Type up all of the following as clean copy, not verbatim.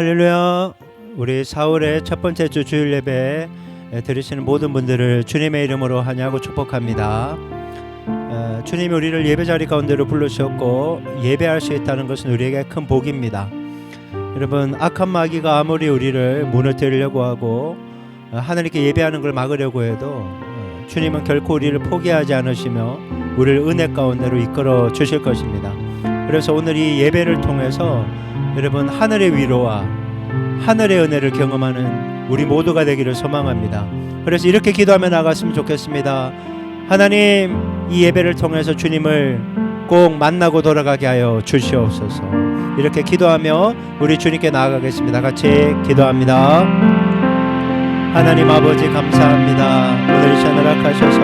할렐루야. 우리 4월의 첫 번째 주 주일 예배 들으시는 모든 분들을 주님의 이름으로 환영하고 축복합니다. 주님이 우리를 예배 자리 가운데로 불러주셨고 예배할 수 있다는 것은 우리에게 큰 복입니다. 여러분, 악한 마귀가 아무리 우리를 무너뜨리려고 하고 하나님께 예배하는 걸 막으려고 해도 주님은 결코 우리를 포기하지 않으시며 우리를 은혜 가운데로 이끌어 주실 것입니다. 그래서 오늘 이 예배를 통해서 여러분, 하늘의 위로와 하늘의 은혜를 경험하는 우리 모두가 되기를 소망합니다. 그래서 이렇게 기도하며 나갔으면 좋겠습니다. 하나님, 이 예배를 통해서 주님을 꼭 만나고 돌아가게 하여 주시옵소서. 이렇게 기도하며 우리 주님께 나아가겠습니다. 같이 기도합니다. 하나님 아버지, 감사합니다. 오늘 이 시간 허락하셔서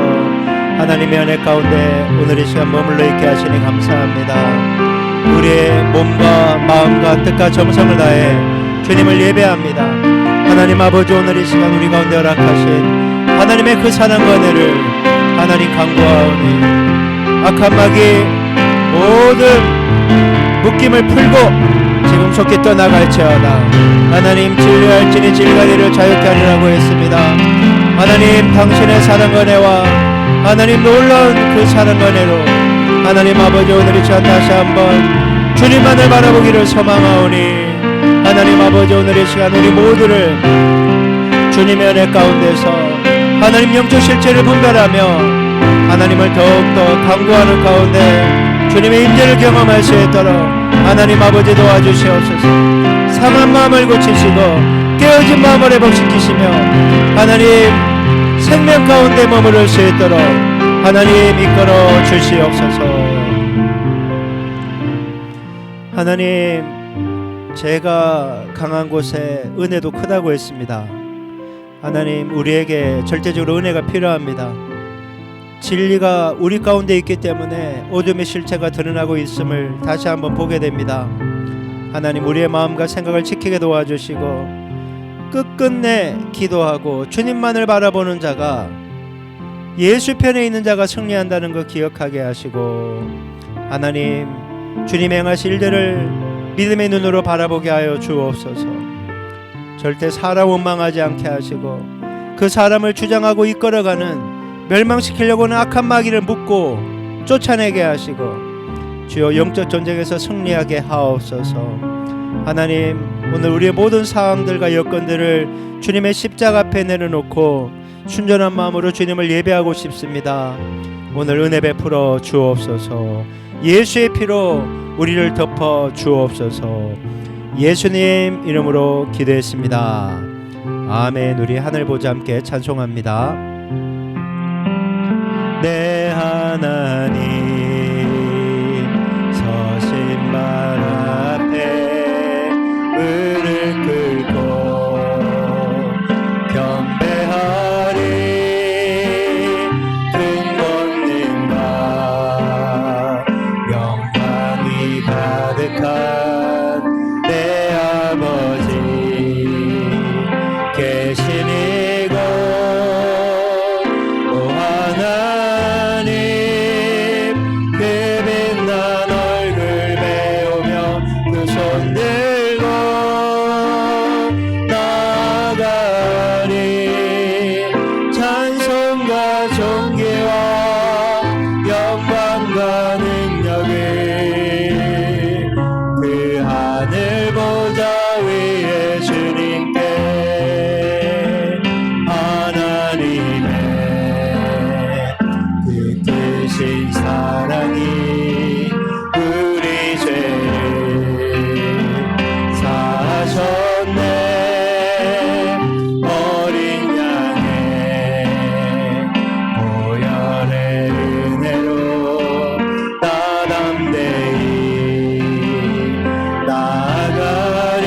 하나님의 은혜 가운데 오늘 이 시간 머물러 있게 하시니 감사합니다. 우리의 몸과 마음과 뜻과 정성을 다해 주님을 예배합니다. 하나님 아버지, 오늘 이 시간 우리 가운데 허락하신 하나님의 그 사랑과 은혜를 하나님 간구하오니 악한 마귀 모든 묶임을 풀고 지금 속히 떠나갈지어다. 하나님, 진리할지니 진리가 자유케 하리라고 했습니다. 하나님, 당신의 사랑과 은혜와 하나님 놀라운 그 사랑과 은혜로 하나님 아버지, 오늘 이 시간 다시 한번 주님만을 바라보기를 소망하오니 하나님 아버지, 오늘 이 시간 우리 모두를 주님의 은혜 가운데서 하나님 영적 실체를 분별하며 하나님을 더욱더 강구하는 가운데 주님의 임재를 경험할 수 있도록 하나님 아버지 도와주시옵소서. 상한 마음을 고치시고 깨어진 마음을 회복시키시며 하나님 생명 가운데 머무를 수 있도록 하나님 이끌어 주시옵소서. 하나님, 제가 강한 곳에 은혜도 크다고 했습니다. 하나님, 우리에게 절대적으로 은혜가 필요합니다. 진리가 우리 가운데 있기 때문에 어둠의 실체가 드러나고 있음을 다시 한번 보게 됩니다. 하나님, 우리의 마음과 생각을 지키게 도와주시고 끝끝내 기도하고 주님만을 바라보는 자가, 예수 편에 있는 자가 승리한다는 것 기억하게 하시고 하나님, 주님 행하실 일들을 믿음의 눈으로 바라보게 하여 주옵소서. 절대 사람 원망하지 않게 하시고 그 사람을 주장하고 이끌어가는 멸망시키려고 하는 악한 마귀를 묶고 쫓아내게 하시고 주여 영적 전쟁에서 승리하게 하옵소서. 하나님, 오늘 우리의 모든 상황들과 여건들을 주님의 십자가 앞에 내려놓고 순전한 마음으로 주님을 예배하고 싶습니다. 오늘 은혜 베풀어 주옵소서. 예수의 피로 우리를 덮어 주옵소서. 예수님 이름으로 기도했습니다. 아멘. 우리 하늘 보자 함께 찬송합니다. 내 하나님 서신 발 앞에 무릎 꿇고 경배하리. 등 걷는가 영광이 가득한 내 아버지 계시니 곳. 오 하나님, 그 빛난 얼굴 배우며 그 손 들고 나아가리. 찬송과 존귀와 영광과 능력을 그 하늘 보좌 위에 주님께 하나님의 그 크신 사랑이 우리 죄를 사하셨네. 어린 양의 보혈의 은혜로 나 담대히 나아가리.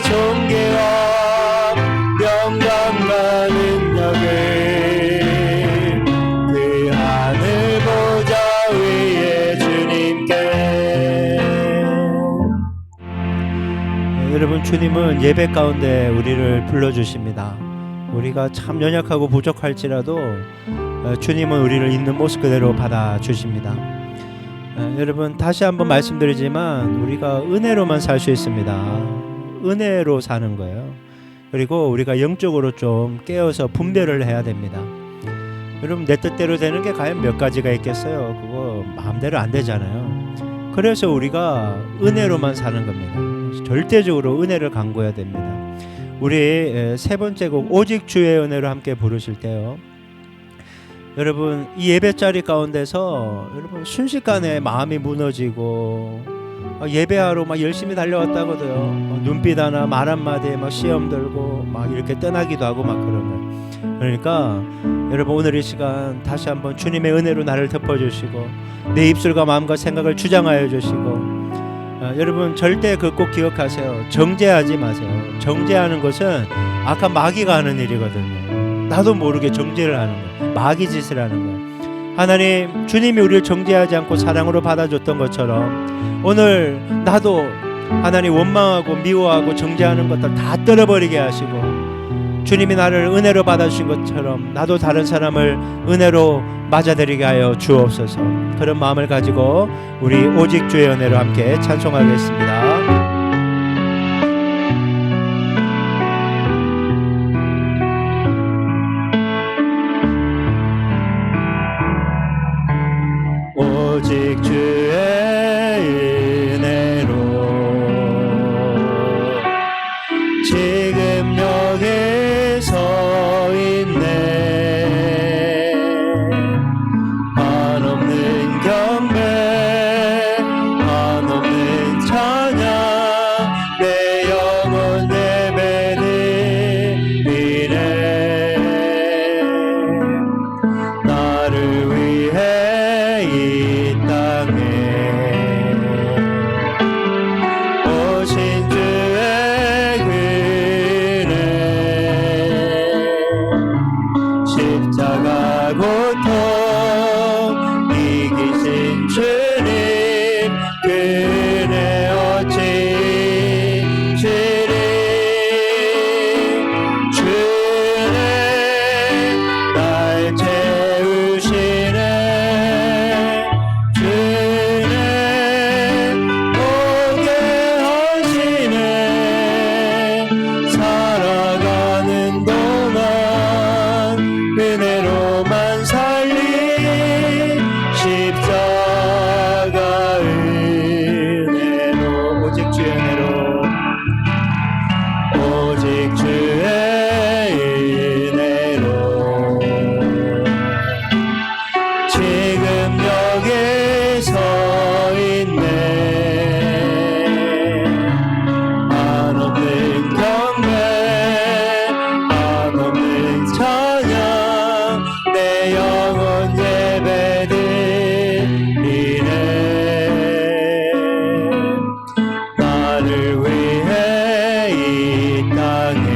존귀와 영광과 능력을 그 하늘 보좌 위에 주님께. 여러분, 주님은 예배 가운데 우리를 불러주십니다. 우리가 참 연약하고 부족할지라도 주님은 우리를 있는 모습 그대로 받아주십니다. 여러분, 다시 한번 말씀드리지만 우리가 은혜로만 살 수 있습니다. 은혜로 사는 거예요. 그리고 우리가 영적으로 좀 깨어서 분별을 해야 됩니다. 여러분, 내 뜻대로 되는 게 과연 몇 가지가 있겠어요? 그거 마음대로 안 되잖아요. 그래서 우리가 은혜로만 사는 겁니다. 절대적으로 은혜를 간구해야 됩니다. 우리 세 번째 곡 오직 주의 은혜로 함께 부르실 때요, 여러분, 이 예배 자리 가운데서 여러분 순식간에 마음이 무너지고 예배하러 막 열심히 달려왔다거든요. 눈빛 하나 말 한마디에 막 시험 들고 막 이렇게 떠나기도 하고 막 그런 거예요. 그러니까 여러분, 오늘 이 시간 다시 한번 주님의 은혜로 나를 덮어주시고 내 입술과 마음과 생각을 주장하여 주시고, 여러분 절대 그 꼭 기억하세요. 정죄하지 마세요. 정죄하는 것은 악한 마귀가 하는 일이거든요. 나도 모르게 정죄를 하는 거예요. 마귀 짓을 하는 거예요. 하나님, 주님이 우리를 정죄하지 않고 사랑으로 받아줬던 것처럼 오늘 나도 하나님 원망하고 미워하고 정죄하는 것들 다 떨어버리게 하시고, 주님이 나를 은혜로 받아주신 것처럼 나도 다른 사람을 은혜로 맞아들이게 하여 주옵소서. 그런 마음을 가지고 우리 오직 주의 은혜로 함께 찬송하겠습니다. 오직 주의 은혜로 지금 여기 서 있네. 한없는 경배 한없는 찬양 내 영혼 예배드리네. 나를 위해 이 땅에 오신 주의 은혜, 십자가 고통 이기신 주님 그 은혜 어찌 주님, 주님 날 채우시네. 주님 오게 하시네. 살아가는 동안 은혜로만 살리 십자가 은혜로, 오직 주의 은혜로, 오직 주의 은혜로 지금 여기 서 있네. 한없는 경배 한없는 찬양 내 영혼 예배드리네. 나를 위해 이 땅에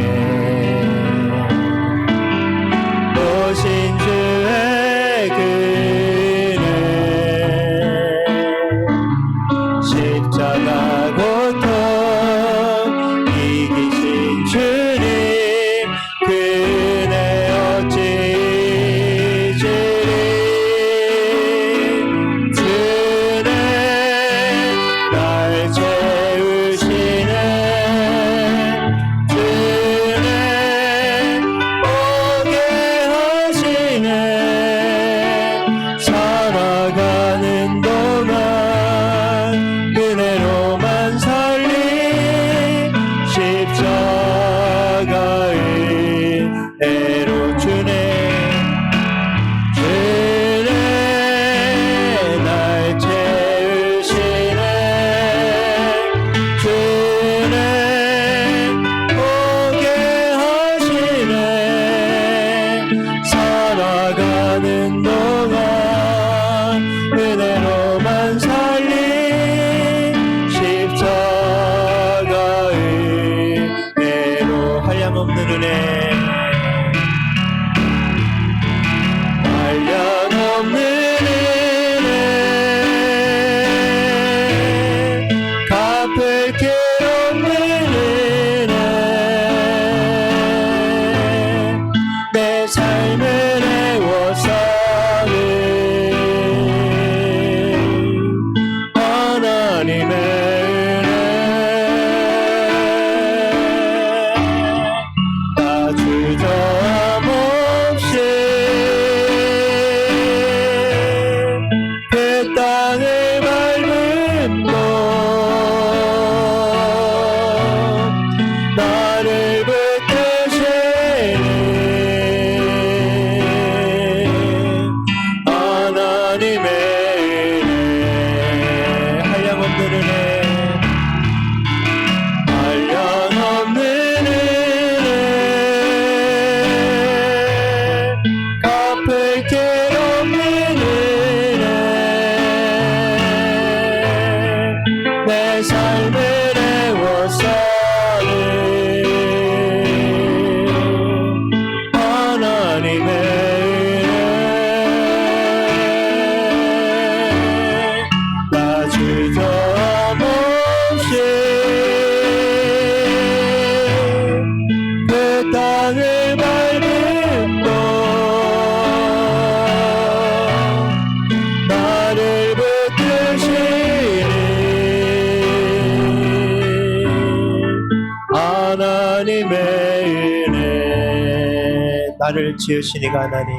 은혜. 나를 지으시니가 하나님,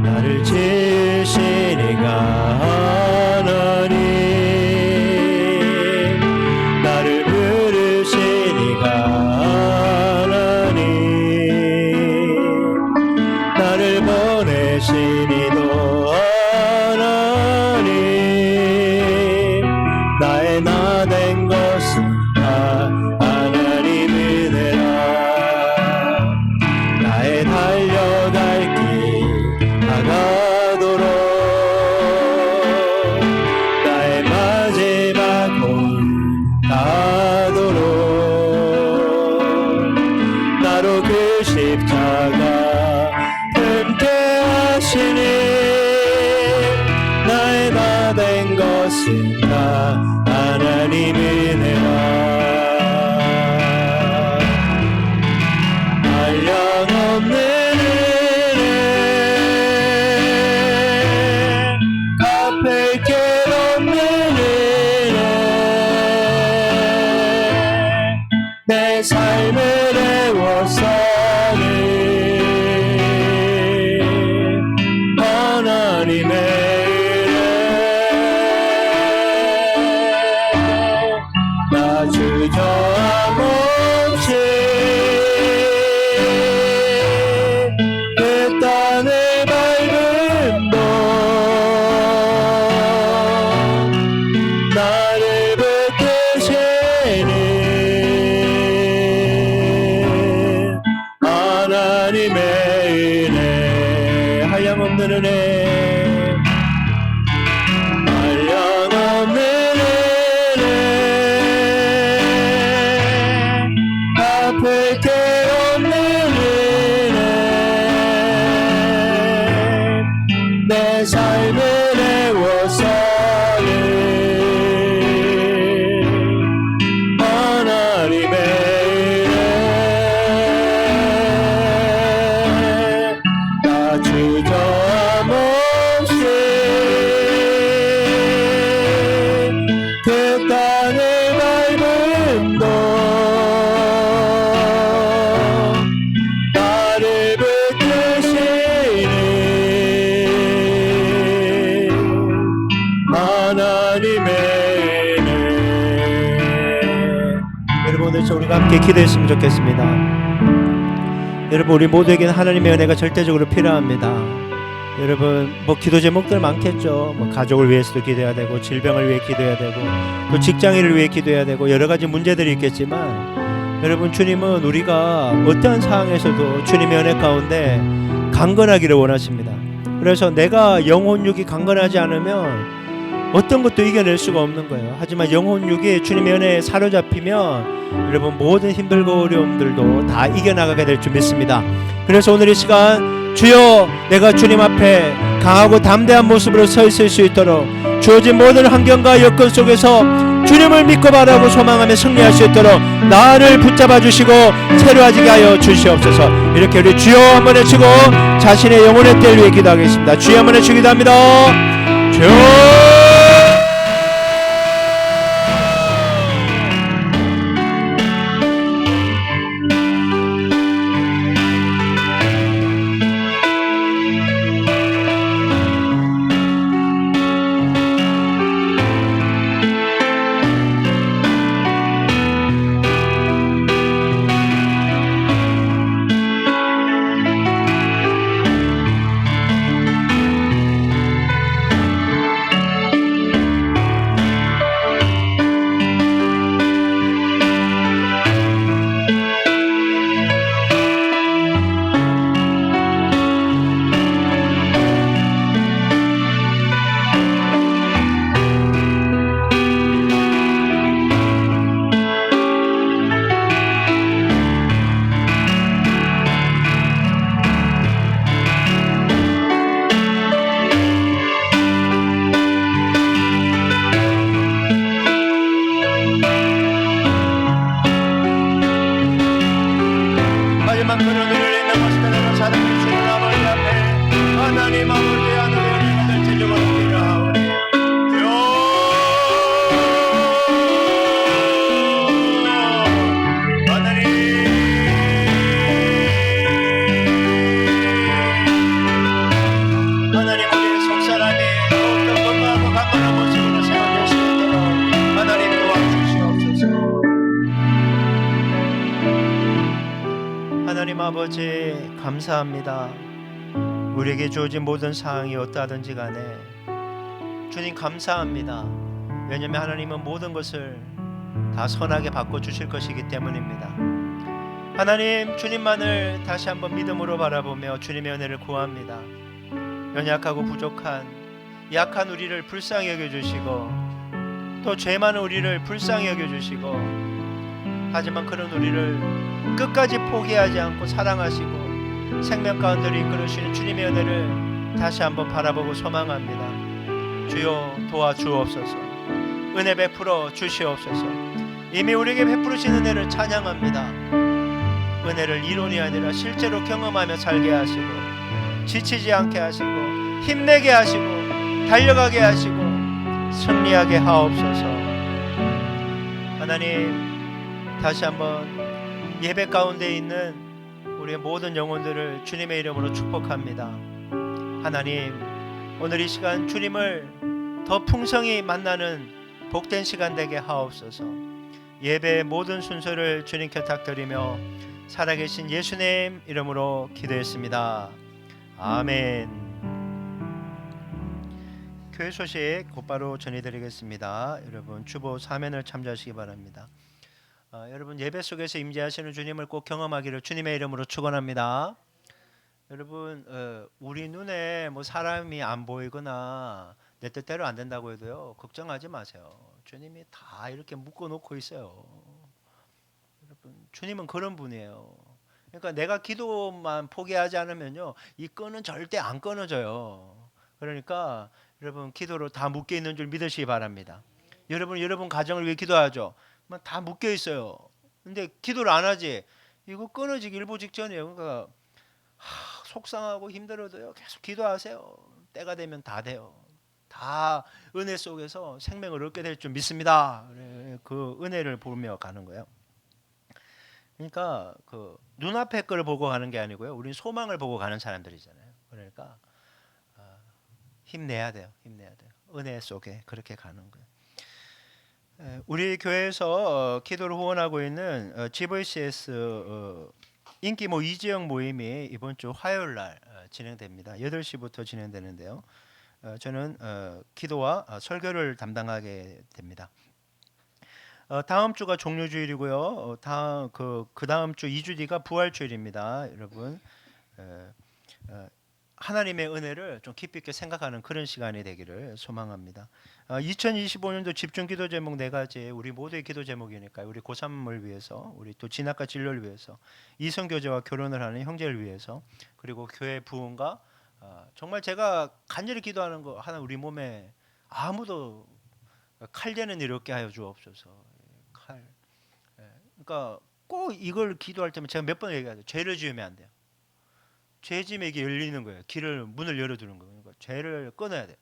나를 지으시니가 하나님, 나를 부르시니가 하나님, 나를 보내시니도 하나님, 나의 나 된 것은 다 하나님 은혜라. 나의 달려갈 길 다가도록, 나의 마지막 골 닿도록, 나로 그 십자가 함께 하시니, 나의 나 된 것은 다 하나님 은혜라. 한량없는 은혜, 갚을 길 없는 은혜, 내 삶을 애워싸는 하나님의 은혜. 나 주저함 없이 그 땅을 밟음도, 나를 붙드시는 하나님의 은혜. 한량없는 은혜, 한량없는 은혜, 갚을 게 없는 은혜, 내 삶을 애워싸는 하나님의 은혜. 나 주저함 없이 그 땅을 밟음도, 나를 붙드시는 하나님의 은혜. 여러분, 오늘 우리가 함께 기도했으면 좋겠습니다. 여러분, 우리 모두에게는 하나님의 은혜가 절대적으로 필요합니다. 여러분, 뭐 기도 제목들 많겠죠. 뭐 가족을 위해서도 기도해야 되고, 질병을 위해 기도해야 되고, 또 직장인을 위해 기도해야 되고, 여러 가지 문제들이 있겠지만, 여러분, 주님은 우리가 어떠한 상황에서도 주님의 은혜 가운데 강건하기를 원하십니다. 그래서 내가 영혼육이 강건하지 않으면 어떤 것도 이겨낼 수가 없는 거예요. 하지만 영혼육이 주님의 은혜에 사로잡히면 여러분, 모든 힘들고 어려움들도 다 이겨나가게 될 줄 믿습니다. 그래서 오늘 이 시간, 주여, 내가 주님 앞에 강하고 담대한 모습으로 서 있을 수 있도록, 주어진 모든 환경과 여건 속에서 주님을 믿고 바라고 소망하며 승리할 수 있도록 나를 붙잡아 주시고 새로워지게 하여 주시옵소서. 이렇게 우리 주여 한번 외치고 자신의 영혼의 때를 위해 기도하겠습니다. 주여 한번 외치고 기도합니다. 주여. 하나님 아버지 감사합니다. 우리에게 주어진 모든 상황이 어떠하든지 간에 주님 감사합니다. 왜냐하면 하나님은 모든 것을 다 선하게 바꿔주실 것이기 때문입니다. 하나님, 주님만을 다시 한번 믿음으로 바라보며 주님의 은혜를 구합니다. 연약하고 부족한 약한 우리를 불쌍히 여겨주시고 또 죄 많은 우리를 불쌍히 여겨주시고, 하지만 그런 우리를 끝까지 포기하지 않고 사랑하시고 생명 가운데로 이끌으시는 주님의 은혜를 다시 한번 바라보고 소망합니다. 주여 도와주옵소서. 은혜 베풀어 주시옵소서. 이미 우리에게 베푸르신 은혜를 찬양합니다. 은혜를 이론이 아니라 실제로 경험하며 살게 하시고 지치지 않게 하시고 힘내게 하시고 달려가게 하시고 승리하게 하옵소서. 하나님, 다시 한번 예배 가운데 있는 우리의 모든 영혼들을 주님의 이름으로 축복합니다. 하나님, 오늘 이 시간 주님을 더 풍성히 만나는 복된 시간 되게 하옵소서. 예배의 모든 순서를 주님께 부탁드리며 살아계신 예수님 이름으로 기도했습니다. 아멘. 교회 소식 곧바로 전해드리겠습니다. 여러분 주보 사면을 참조하시기 바랍니다. 여러분 예배 속에서 임재하시는 주님을 꼭 경험하기를 주님의 이름으로 축원합니다. 여러분 우리 눈에 뭐 사람이 안 보이거나 내 뜻대로 안 된다고 해도요, 걱정하지 마세요. 주님이 다 이렇게 묶어놓고 있어요. 여러분 주님은 그런 분이에요. 그러니까 내가 기도만 포기하지 않으면요, 이 끈은 절대 안 끊어져요. 그러니까 여러분 기도로 다 묶여 있는 줄 믿으시기 바랍니다. 여러분 가정을 위해 기도하죠. 다 묶여 있어요. 근데 기도를 안 하지, 이거 끊어지기 일보 직전이에요. 그러니까 속상하고 힘들어도요, 계속 기도하세요. 때가 되면 다 돼요. 다 은혜 속에서 생명을 얻게 될 줄 믿습니다. 그 은혜를 보며 가는 거예요. 그러니까 그 눈앞의 걸 보고 가는 게 아니고요, 우리는 소망을 보고 가는 사람들이잖아요. 그러니까 힘내야 돼요. 은혜 속에 그렇게 가는 거예요. 우리 교회에서 기도를 후원하고 있는 GVCS 인기 이지영 모임이 이번 주 화요일 날 진행됩니다. 8시부터 진행되는데요. 저는 기도와 설교를 담당하게 됩니다. 다음 주가 종료주일이고요. 그 다음 주 2주 뒤가 부활주일입니다. 여러분 하나님의 은혜를 좀 깊이 있게 생각하는 그런 시간이 되기를 소망합니다. 2025년도 집중 기도 제목 4가지, 우리 모두의 기도 제목이니까요. 우리 고3을 위해서, 우리 또 진학과 진로를 위해서, 이성교제와 결혼을 하는 형제를 위해서, 그리고 교회 부흥과 정말 제가 간절히 기도하는 거 하나, 우리 몸에 아무도 칼되는 일 없게 하여 주옵소서. 칼. 그러니까 꼭 이걸 기도할 때면 제가 몇 번 얘기하죠. 죄를 지으면 안 돼요. 죄짐에게 열리는 거예요. 문을 열어두는 거예요. 그러니까 죄를 끊어야 돼요.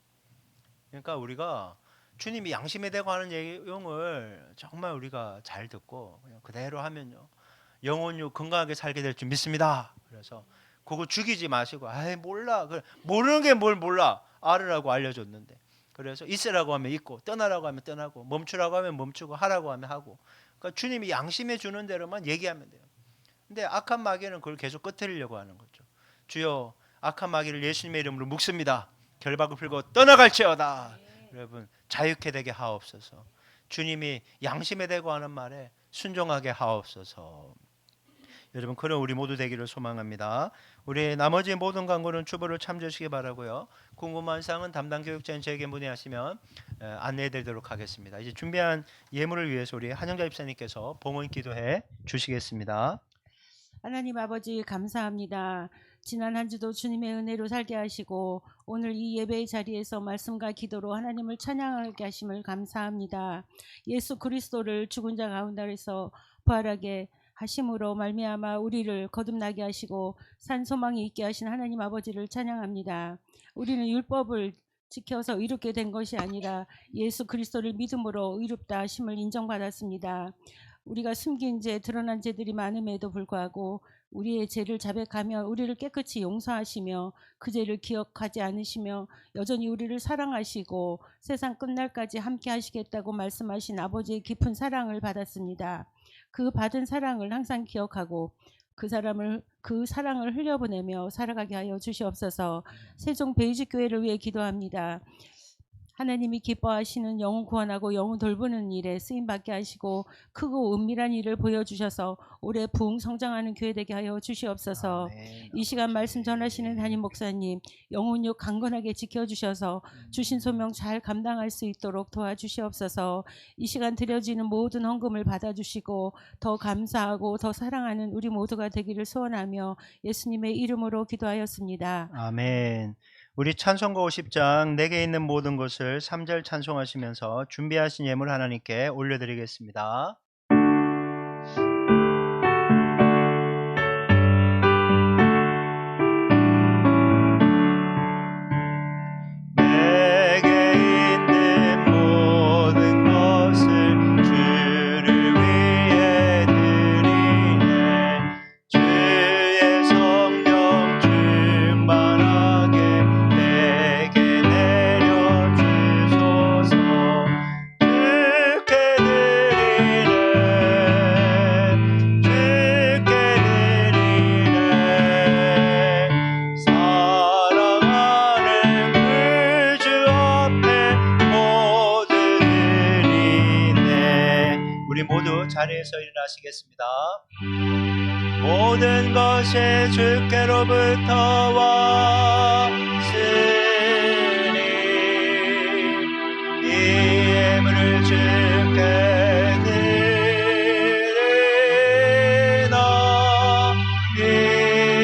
그러니까 우리가 주님이 양심에 대고 하는 내용을 정말 우리가 잘 듣고 그냥 그대로 하면요, 영혼이 건강하게 살게 될 줄 믿습니다. 그래서 그거 죽이지 마시고, 몰라, 모르는 게 뭘 몰라, 알으라고 알려줬는데, 그래서 있으라고 하면 있고, 떠나라고 하면 떠나고, 멈추라고 하면 멈추고, 하라고 하면 하고. 그러니까 주님이 양심에 주는 대로만 얘기하면 돼요. 근데 악한 마귀는 그걸 계속 끄트리려고 하는 거죠. 주여, 악한 마귀를 예수님의 이름으로 묶습니다. 결박을 풀고 떠나갈지어다. 여러분 자유케 되게 하옵소서. 주님이 양심에 대고 하는 말에 순종하게 하옵소서. 여러분 그런 우리 모두 되기를 소망합니다. 우리 나머지 모든 광고는 주보를 참조하시기 바라고요. 궁금한 사항은 담당 교육자인 저에게 문의하시면 안내해드리도록 하겠습니다. 이제 준비한 예물을 위해서 우리 한영자 집사님께서 봉헌 기도해 주시겠습니다. 하나님 아버지 감사합니다. 지난 한 주도 주님의 은혜로 살게 하시고 오늘 이 예배의 자리에서 말씀과 기도로 하나님을 찬양하게 하심을 감사합니다. 예수 그리스도를 죽은 자 가운데서 부활하게 하심으로 말미암아 우리를 거듭나게 하시고 산 소망이 있게 하신 하나님 아버지를 찬양합니다. 우리는 율법을 지켜서 의롭게 된 것이 아니라 예수 그리스도를 믿음으로 의롭다 하심을 인정받았습니다. 우리가 숨긴 죄, 드러난 죄들이 많음에도 불구하고 우리의 죄를 자백하며 우리를 깨끗이 용서하시며 그 죄를 기억하지 않으시며 여전히 우리를 사랑하시고 세상 끝날까지 함께 하시겠다고 말씀하신 아버지의 깊은 사랑을 받았습니다. 그 받은 사랑을 항상 기억하고 그 사랑을 흘려보내며 살아가게 하여 주시옵소서. 세종 베이직 교회를 위해 기도합니다. 하나님이 기뻐하시는 영혼 구원하고 영혼 돌보는 일에 쓰임 받게 하시고 크고 은밀한 일을 보여주셔서 올해 부흥 성장하는 교회 되게 하여 주시옵소서. 이 시간 말씀 전하시는 담임 목사님 영혼육 강건하게 지켜주셔서 주신 소명 잘 감당할 수 있도록 도와주시옵소서. 이 시간 드려지는 모든 헌금을 받아주시고 더 감사하고 더 사랑하는 우리 모두가 되기를 소원하며 예수님의 이름으로 기도하였습니다. 아멘. 우리 찬송가 50장 내게 있는 모든 것을 3절 찬송하시면서 준비하신 예물 하나님께 올려드리겠습니다. 내게 있는 모든 것을 주를 위해 드리네. 주의 성령 충만하게 내게 내려주소서. 주께 드리네. 주께 드리네. 사랑하는 그 주 앞에 모두 드리네. 우리 모두 자리에서 일어나시겠습니다. 모든 것이 주께로부터 왔으니 이 예물을 주께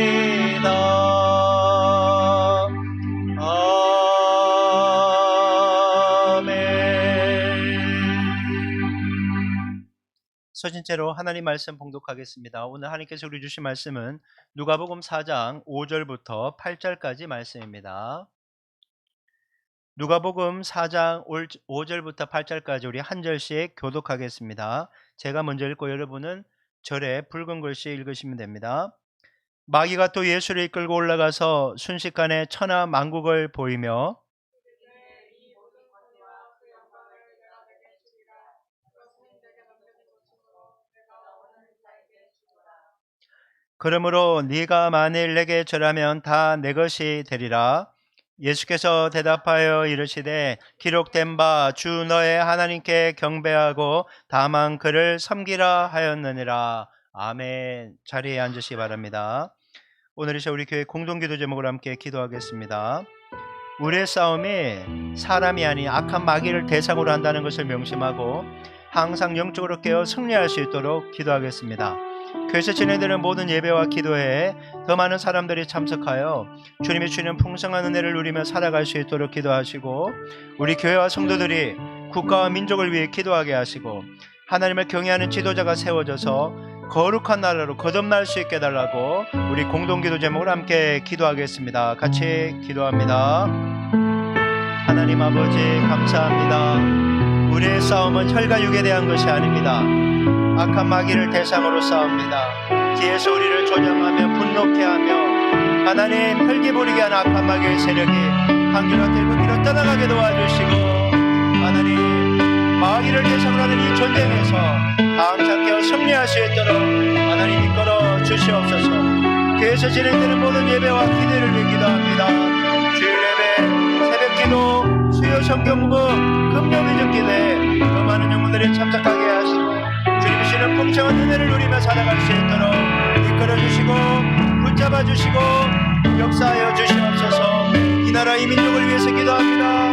드리나이다. 아멘. 서진째로 하나님 말씀 봉독하겠습니다. 오늘 하나님께서 우리 주신 말씀은 누가복음 4장 5절부터 8절까지 말씀입니다. 누가복음 4장 5절부터 8절까지 우리 한 절씩 교독하겠습니다. 제가 먼저 읽고 여러분은 절에 붉은 글씨 읽으시면 됩니다. 마귀가 또 예수를 이끌고 올라가서 순식간에 천하 만국을 보이며 그러므로 네가 만일 내게 절하면 다 내 것이 되리라. 예수께서 대답하여 이르시되 기록된 바 주 너의 하나님께 경배하고 다만 그를 섬기라 하였느니라. 아멘. 자리에 앉으시기 바랍니다. 오늘 이 시간 우리 교회 공동기도 제목으로 함께 기도하겠습니다. 우리의 싸움이 사람이 아닌 악한 마귀를 대상으로 한다는 것을 명심하고 항상 영적으로 깨어 승리할 수 있도록 기도하겠습니다. 교회에서 진행되는 모든 예배와 기도회에 더 많은 사람들이 참석하여 주님이 주시는 풍성한 은혜를 누리며 살아갈 수 있도록 기도하시고 우리 교회와 성도들이 국가와 민족을 위해 기도하게 하시고 하나님을 경외하는 지도자가 세워져서 거룩한 나라로 거듭날 수 있게 해달라고 우리 공동기도 제목을 함께 기도하겠습니다. 같이 기도합니다. 하나님 아버지 감사합니다. 우리의 싸움은 혈과 육에 대한 것이 아닙니다. 악한 마귀를 대상으로 싸웁니다. 뒤에서 우리를 조장하며 분노케 하며 하나님 혈기 부리게 하는 악한 마귀의 세력이 한길과 길로 떠나가게 도와주시고 하나님 마귀를 대상으로 하는 이 전쟁에서 항상 깨어 승리할 수 있도록 하나님 이끌어 주시옵소서. 교회에서 진행되는 모든 예배와 기도를 위해 기도합니다. 주일 예배, 새벽기도, 수요 성경부, 금요일적 기도에 더 많은 영혼들이 참석하게 하시고 주님이 주시는 풍성한 은혜를 누리며 살아갈 수 있도록 이끌어 주시고 붙잡아 주시고 역사하여 주시옵소서. 이 나라 이 민족을 위해서 기도합니다.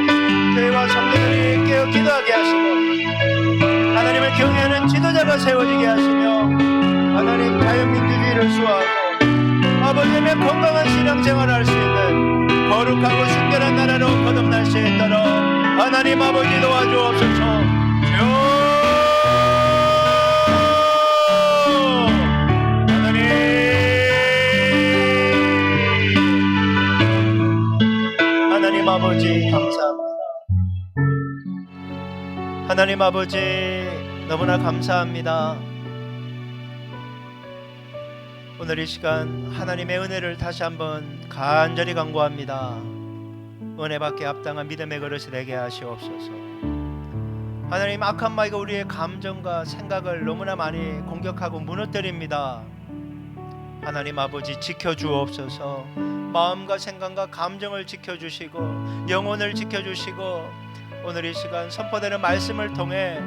교회와 성도들이 깨어 기도하게 하시고 하나님을 경외하는 지도자가 세워지게 하시며 하나님 자유민주주의를 수호하고 아버지의 건강한 신앙생활을 할 수 있는 거룩하고 순결한 나라로 거듭날 수 있도록 하나님 아버지 도와주옵소서. 하나님 아버지 감사합니다. 하나님 아버지 너무나 감사합니다. 오늘 이 시간 하나님의 은혜를 다시 한번 간절히 간구합니다. 은혜받게 합당한 믿음의 그릇이 되게 하시옵소서. 하나님 악한 마귀가 우리의 감정과 생각을 너무나 많이 공격하고 무너뜨립니다. 하나님 아버지 지켜주옵소서. 마음과 생각과 감정을 지켜주시고 영혼을 지켜주시고 오늘 이 시간 선포되는 말씀을 통해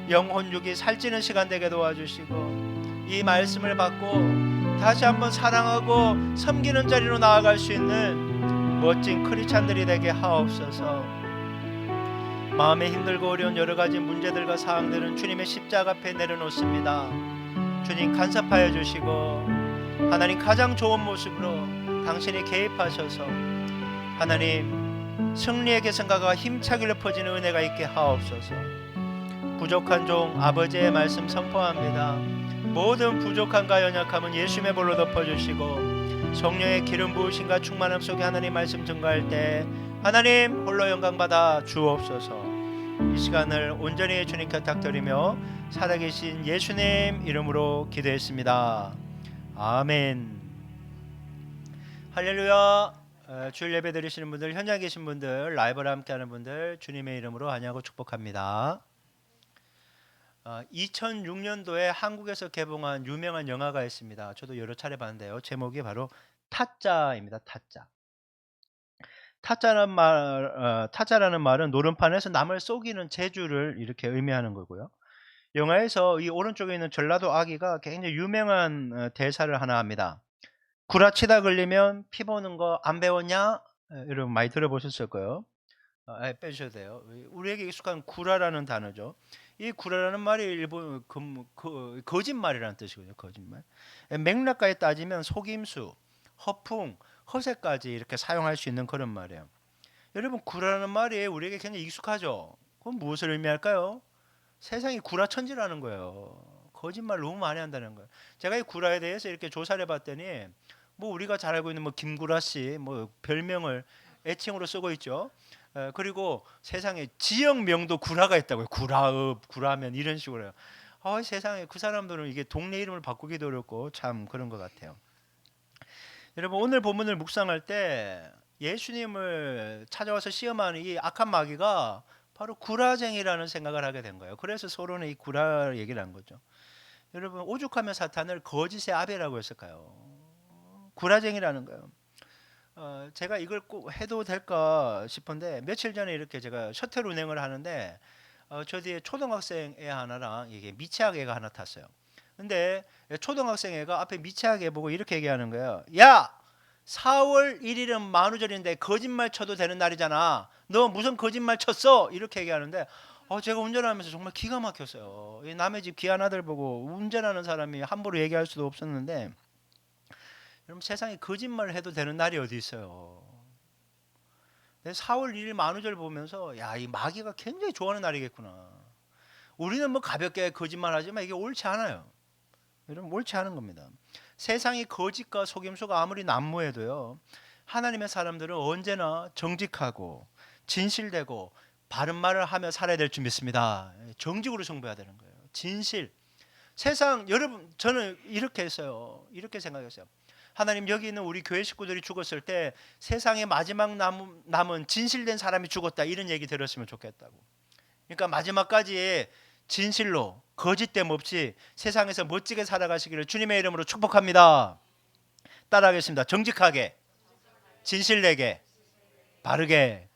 영혼육이 살찌는 시간 되게 도와주시고 이 말씀을 받고 다시 한번 사랑하고 섬기는 자리로 나아갈 수 있는 멋진 크리스찬들이 되게 하옵소서. 마음에 힘들고 어려운 여러 가지 문제들과 사항들은 주님의 십자가 앞에 내려놓습니다. 주님 간섭하여 주시고 하나님 가장 좋은 모습으로 당신이 개입하셔서 하나님 승리의 계승가가 힘차게 퍼지는 은혜가 있게 하옵소서. 부족한 종 아버지의 말씀 선포합니다. 모든 부족함과 연약함은 예수님의 볼로 덮어주시고 성령의 기름 부으심과 충만함 속에 하나님 말씀 증거할 때 하나님 홀로 영광받아 주옵소서. 이 시간을 온전히 주님께 탁드리며 살아계신 예수님 이름으로 기도했습니다. 아멘. 할렐루야. 주일 예배 드리시는 분들, 현장에 계신 분들, 라이브로 함께하는 분들 주님의 이름으로 환영하고 축복합니다. 2006년도에 한국에서 개봉한 유명한 영화가 있습니다. 저도 여러 차례 봤는데요. 제목이 바로 타짜입니다. 타짜. 타짜라는 말은 노름판에서 남을 속이는 재주를 이렇게 의미하는 거고요. 영화에서 이 오른쪽에 있는 전라도 아기가 굉장히 유명한 대사를 하나 합니다. 구라치다 걸리면 피 보는 거 안 배웠냐? 여러분 많이 들어보셨을 거예요. 빼주셔도 돼요. 우리에게 익숙한 구라라는 단어죠. 이 구라라는 말이 일본 거짓말이라는 뜻이거든요. 거짓말. 맥락까지 따지면 속임수, 허풍, 허세까지 이렇게 사용할 수 있는 그런 말이에요. 여러분 구라라는 말이 우리에게 굉장히 익숙하죠. 그럼 무엇을 의미할까요? 세상이 구라천지라는 거예요. 거짓말 너무 많이 한다는 거예요. 제가 이 구라에 대해서 이렇게 조사를 해봤더니 뭐 우리가 잘 알고 있는 뭐 김구라 씨 뭐 별명을 애칭으로 쓰고 있죠. 그리고 세상에 지역명도 구라가 있다고요. 구라읍, 구라면 이런 식으로 해요. 세상에 그 사람들은 이게 동네 이름을 바꾸기도 어렵고 참 그런 것 같아요. 여러분 오늘 본문을 묵상할 때 예수님을 찾아와서 시험하는 이 악한 마귀가 바로 구라쟁이라는 생각을 하게 된 거예요. 그래서 서로는 이 구라 얘기를 한 거죠. 여러분 오죽하면 사탄을 거짓의 아베라고 했을까요? 구라쟁이라는 거예요. 제가 이걸 꼭 해도 될까 싶은데 며칠 전에 이렇게 제가 셔틀 운행을 하는데 저 뒤에 초등학생 애 하나랑 이게 미취학 애가 하나 탔어요. 근데 초등학생 애가 앞에 미취학 애 보고 이렇게 얘기하는 거예요. 야! 4월 1일은 만우절인데 거짓말 쳐도 되는 날이잖아. 너 무슨 거짓말 쳤어? 이렇게 얘기하는데 제가 운전하면서 정말 기가 막혔어요. 남의 집 귀한 아들 보고 운전하는 사람이 함부로 얘기할 수도 없었는데 여러분 세상에 거짓말을 해도 되는 날이 어디 있어요. 4월 1일 만우절 보면서 이 마귀가 굉장히 좋아하는 날이겠구나. 우리는 뭐 가볍게 거짓말하지만 이게 옳지 않아요. 여러분 옳지 않은 겁니다. 세상이 거짓과 속임수가 아무리 난무해도요. 하나님의 사람들은 언제나 정직하고 진실되고 바른 말을 하며 살아야 될 줄 믿습니다. 정직으로 승부해야 되는 거예요. 진실. 세상 여러분 저는 이렇게 했어요. 이렇게 생각했어요. 하나님 여기 있는 우리 교회 식구들이 죽었을 때 세상에 마지막 남은 진실된 사람이 죽었다 이런 얘기 들었으면 좋겠다고. 그러니까 마지막까지 진실로 거짓됨 없이 세상에서 멋지게 살아가시기를 주님의 이름으로 축복합니다. 따라하겠습니다. 정직하게, 진실되게, 바르게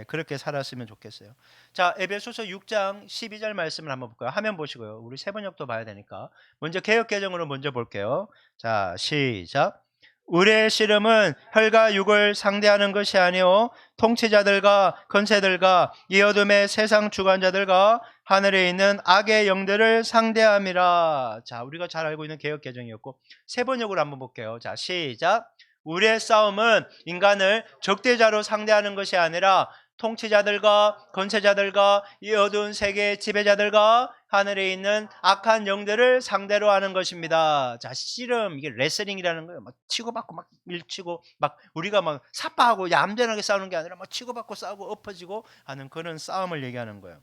그렇게 살았으면 좋겠어요. 자, 에베소서 6장 12절 말씀을 한번 볼까요? 화면 보시고요. 우리 세 번역도 봐야 되니까 먼저 개역개정으로 먼저 볼게요. 자, 시작. 우리의 씨름은 혈과 육을 상대하는 것이 아니요 통치자들과 권세들과 이 어둠의 세상 주관자들과 하늘에 있는 악의 영들을 상대함이라. 자, 우리가 잘 알고 있는 개역개정이었고 세 번역으로 한번 볼게요. 자, 시작. 우리의 싸움은 인간을 적대자로 상대하는 것이 아니라 통치자들과 권세자들과 이 어두운 세계의 지배자들과 하늘에 있는 악한 영들을 상대로 하는 것입니다. 자, 씨름 이게 레슬링이라는 거예요. 막 치고받고 막 밀치고 막 우리가 막 사파하고 얌전하게 싸우는 게 아니라 막 치고받고 싸우고 엎어지고 하는 그런 싸움을 얘기하는 거예요.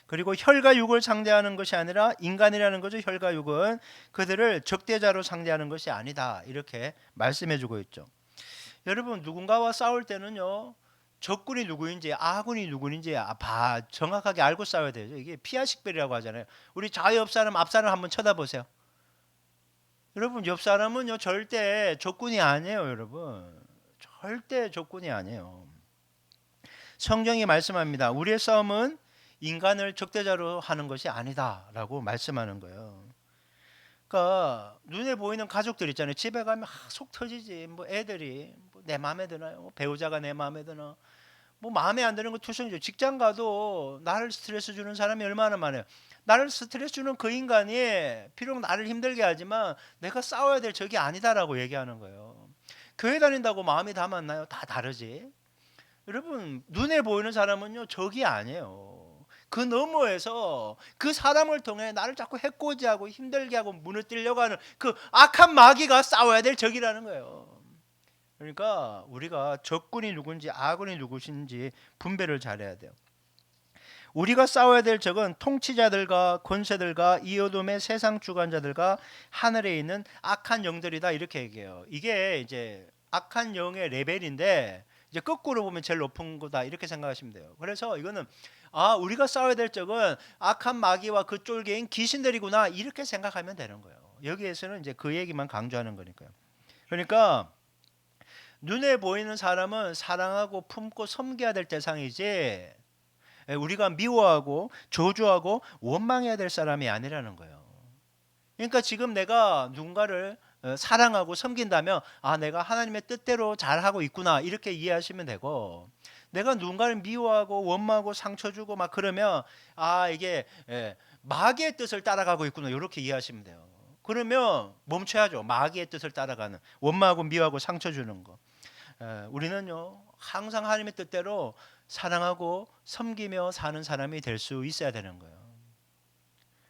그리고 혈과 육을 상대하는 것이 아니라 인간이라는 거죠. 혈과 육은 그들을 적대자로 상대하는 것이 아니다. 이렇게 말씀해주고 있죠. 여러분 누군가와 싸울 때는요. 적군이 누구인지 아군이 누구인지 정확하게 알고 싸워야 되죠. 이게 피아식별이라고 하잖아요. 우리 좌우 옆 사람 앞 사람 한번 쳐다보세요. 여러분 옆 사람은요 절대 적군이 아니에요, 여러분. 절대 적군이 아니에요. 성경이 말씀합니다. 우리의 싸움은 인간을 적대자로 하는 것이 아니다라고 말씀하는 거예요. 그러니까 눈에 보이는 가족들 있잖아요. 집에 가면 속 터지지. 뭐 애들이 뭐내 마음에 드나요? 배우자가 내 마음에 드나? 뭐 마음에 안 드는 거 투성이죠. 직장 가도 나를 스트레스 주는 사람이 얼마나 많아요. 나를 스트레스 주는 그 인간이 비록 나를 힘들게 하지만 내가 싸워야 될 적이 아니다라고 얘기하는 거예요. 교회 다닌다고 마음이 다 맞나요? 다 다르지. 여러분 눈에 보이는 사람은요 적이 아니에요. 그 너머에서 그 사람을 통해 나를 자꾸 해코지하고 힘들게 하고 무너뜨리려고 하는 그 악한 마귀가 싸워야 될 적이라는 거예요. 그러니까 우리가 적군이 누군지 아군이 누구신지 분배를 잘해야 돼요. 우리가 싸워야 될 적은 통치자들과 권세들과 이 어둠의 세상 주관자들과 하늘에 있는 악한 영들이다 이렇게 얘기해요. 이게 이제 악한 영의 레벨인데 이제 거꾸로 보면 제일 높은 거다 이렇게 생각하시면 돼요. 그래서 이거는 우리가 싸워야 될 적은 악한 마귀와 그 쫄개인 귀신들이구나 이렇게 생각하면 되는 거예요. 여기에서는 이제 그 얘기만 강조하는 거니까요. 그러니까 눈에 보이는 사람은 사랑하고 품고 섬겨야 될 대상이지 우리가 미워하고 저주하고 원망해야 될 사람이 아니라는 거예요. 그러니까 지금 내가 누군가를 사랑하고 섬긴다면 내가 하나님의 뜻대로 잘하고 있구나 이렇게 이해하시면 되고 내가 누군가를 미워하고 원망하고 상처 주고 막 그러면 이게 마귀의 뜻을 따라가고 있구나 이렇게 이해하시면 돼요. 그러면 멈춰야죠. 마귀의 뜻을 따라가는 원망하고 미워하고 상처 주는 거. 우리는요 항상 하나님의 뜻대로 사랑하고 섬기며 사는 사람이 될 수 있어야 되는 거예요.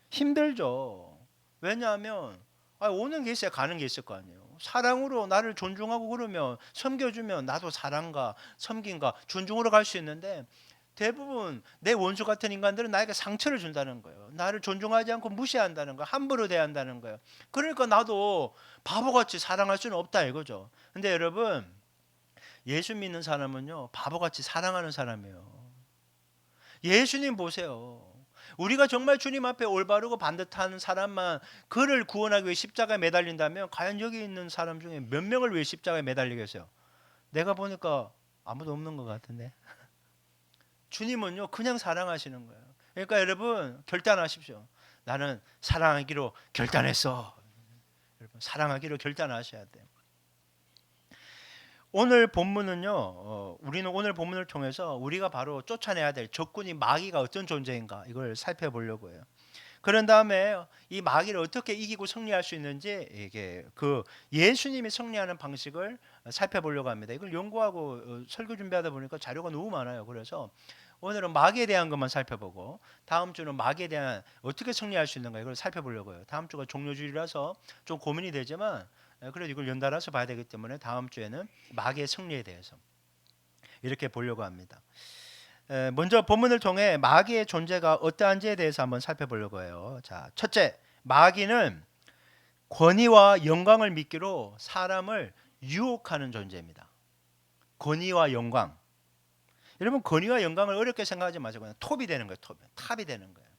힘들죠. 왜냐하면 오는 게 있어야 가는 게 있을 거 아니에요. 사랑으로 나를 존중하고 그러면 섬겨주면 나도 사랑과 섬김과 존중으로 갈 수 있는데 대부분 내 원수 같은 인간들은 나에게 상처를 준다는 거예요. 나를 존중하지 않고 무시한다는 거예요. 함부로 대한다는 거예요. 그러니까 나도 바보같이 사랑할 수는 없다 이거죠. 근데 여러분 예수 믿는 사람은요 바보같이 사랑하는 사람이에요. 예수님 보세요. 우리가 정말 주님 앞에 올바르고 반듯한 사람만 그를 구원하기 위해 십자가에 매달린다면 과연 여기 있는 사람 중에 몇 명을 위해 십자가에 매달리겠어요? 내가 보니까 아무도 없는 것 같은데. 주님은요 그냥 사랑하시는 거예요. 그러니까 여러분 결단하십시오. 나는 사랑하기로 결단했어. 여러분 사랑하기로 결단하셔야 돼요. 오늘 본문은요. 우리는 오늘 본문을 통해서 우리가 바로 쫓아내야 될 적군이 마귀가 어떤 존재인가 이걸 살펴보려고 해요. 그런 다음에 이 마귀를 어떻게 이기고 승리할 수 있는지 이게 그 예수님이 승리하는 방식을 살펴보려고 합니다. 이걸 연구하고 설교 준비하다 보니까 자료가 너무 많아요. 그래서 오늘은 마귀에 대한 것만 살펴보고 다음 주는 마귀에 대한 어떻게 승리할 수 있는가 이걸 살펴보려고 해요. 다음 주가 종료주일이라서 좀 고민이 되지만 그래도 이걸 연달아서 봐야 되기 때문에 다음 주에는 마귀의 승리에 대해서 이렇게 보려고 합니다. 먼저 본문을 통해 마귀의 존재가 어떠한지에 대해서 한번 살펴보려고 해요. 자, 첫째, 마귀는 권위와 영광을 믿기로 사람을 유혹하는 존재입니다. 권위와 영광. 여러분 권위와 영광을 어렵게 생각하지 마시고 그냥 톱이 되는 거예요. 탑이 되는 거예요.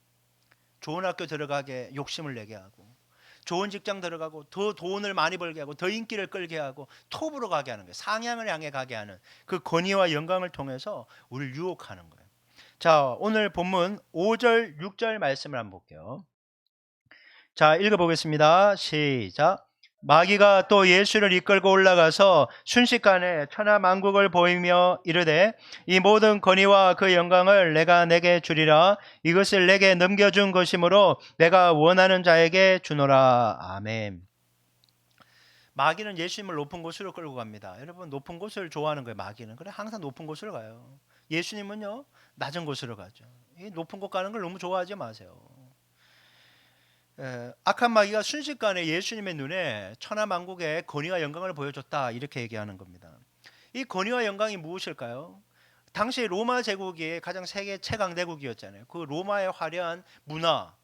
좋은 학교 들어가게 욕심을 내게 하고 좋은 직장 들어가고 더 돈을 많이 벌게 하고 더 인기를 끌게 하고 톱으로 가게 하는 거예요. 상향을 향해 가게 하는 그 권위와 영광을 통해서 우리를 유혹하는 거예요. 자, 오늘 본문 5절 6절 말씀을 한번 볼게요. 자, 읽어보겠습니다. 시작. 마귀가 또 예수를 이끌고 올라가서 순식간에 천하 만국을 보이며 이르되 이 모든 권위와 그 영광을 내가 내게 주리라. 이것을 내게 넘겨준 것이므로 내가 원하는 자에게 주노라. 아멘. 마귀는 예수님을 높은 곳으로 끌고 갑니다. 여러분 높은 곳을 좋아하는 거예요. 마귀는. 그래 항상 높은 곳으로 가요. 예수님은요 낮은 곳으로 가죠. 이 높은 곳 가는 걸 너무 좋아하지 마세요. 악한 마귀가 순식간에 예수님의 눈에 천하만국의 권위와 영광을 보여줬다 이렇게 얘기하는 겁니다. 이 권위와 영광이 무엇일까요? 당시 로마 제국이 가장 세계 최강대국이었잖아요. 그 로마의 화려한 문화,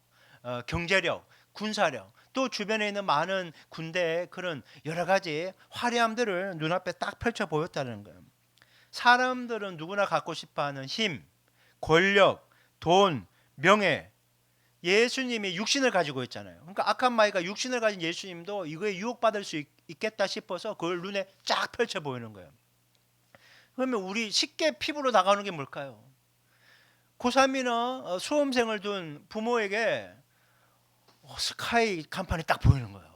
경제력, 군사력, 또 주변에 있는 많은 군대의 그런 여러 가지 화려함들을 눈앞에 딱 펼쳐 보였다는 거예요. 사람들은 누구나 갖고 싶어하는 힘, 권력, 돈, 명예 예수님이 육신을 가지고 있잖아요. 그러니까 악한 마귀가 육신을 가진 예수님도 이거에 유혹받을 수 있겠다 싶어서 그걸 눈에 쫙 펼쳐 보이는 거예요. 그러면 우리 쉽게 피부로 나가는 게 뭘까요? 고3이나 수험생을 둔 부모에게 스카이 간판이 딱 보이는 거예요.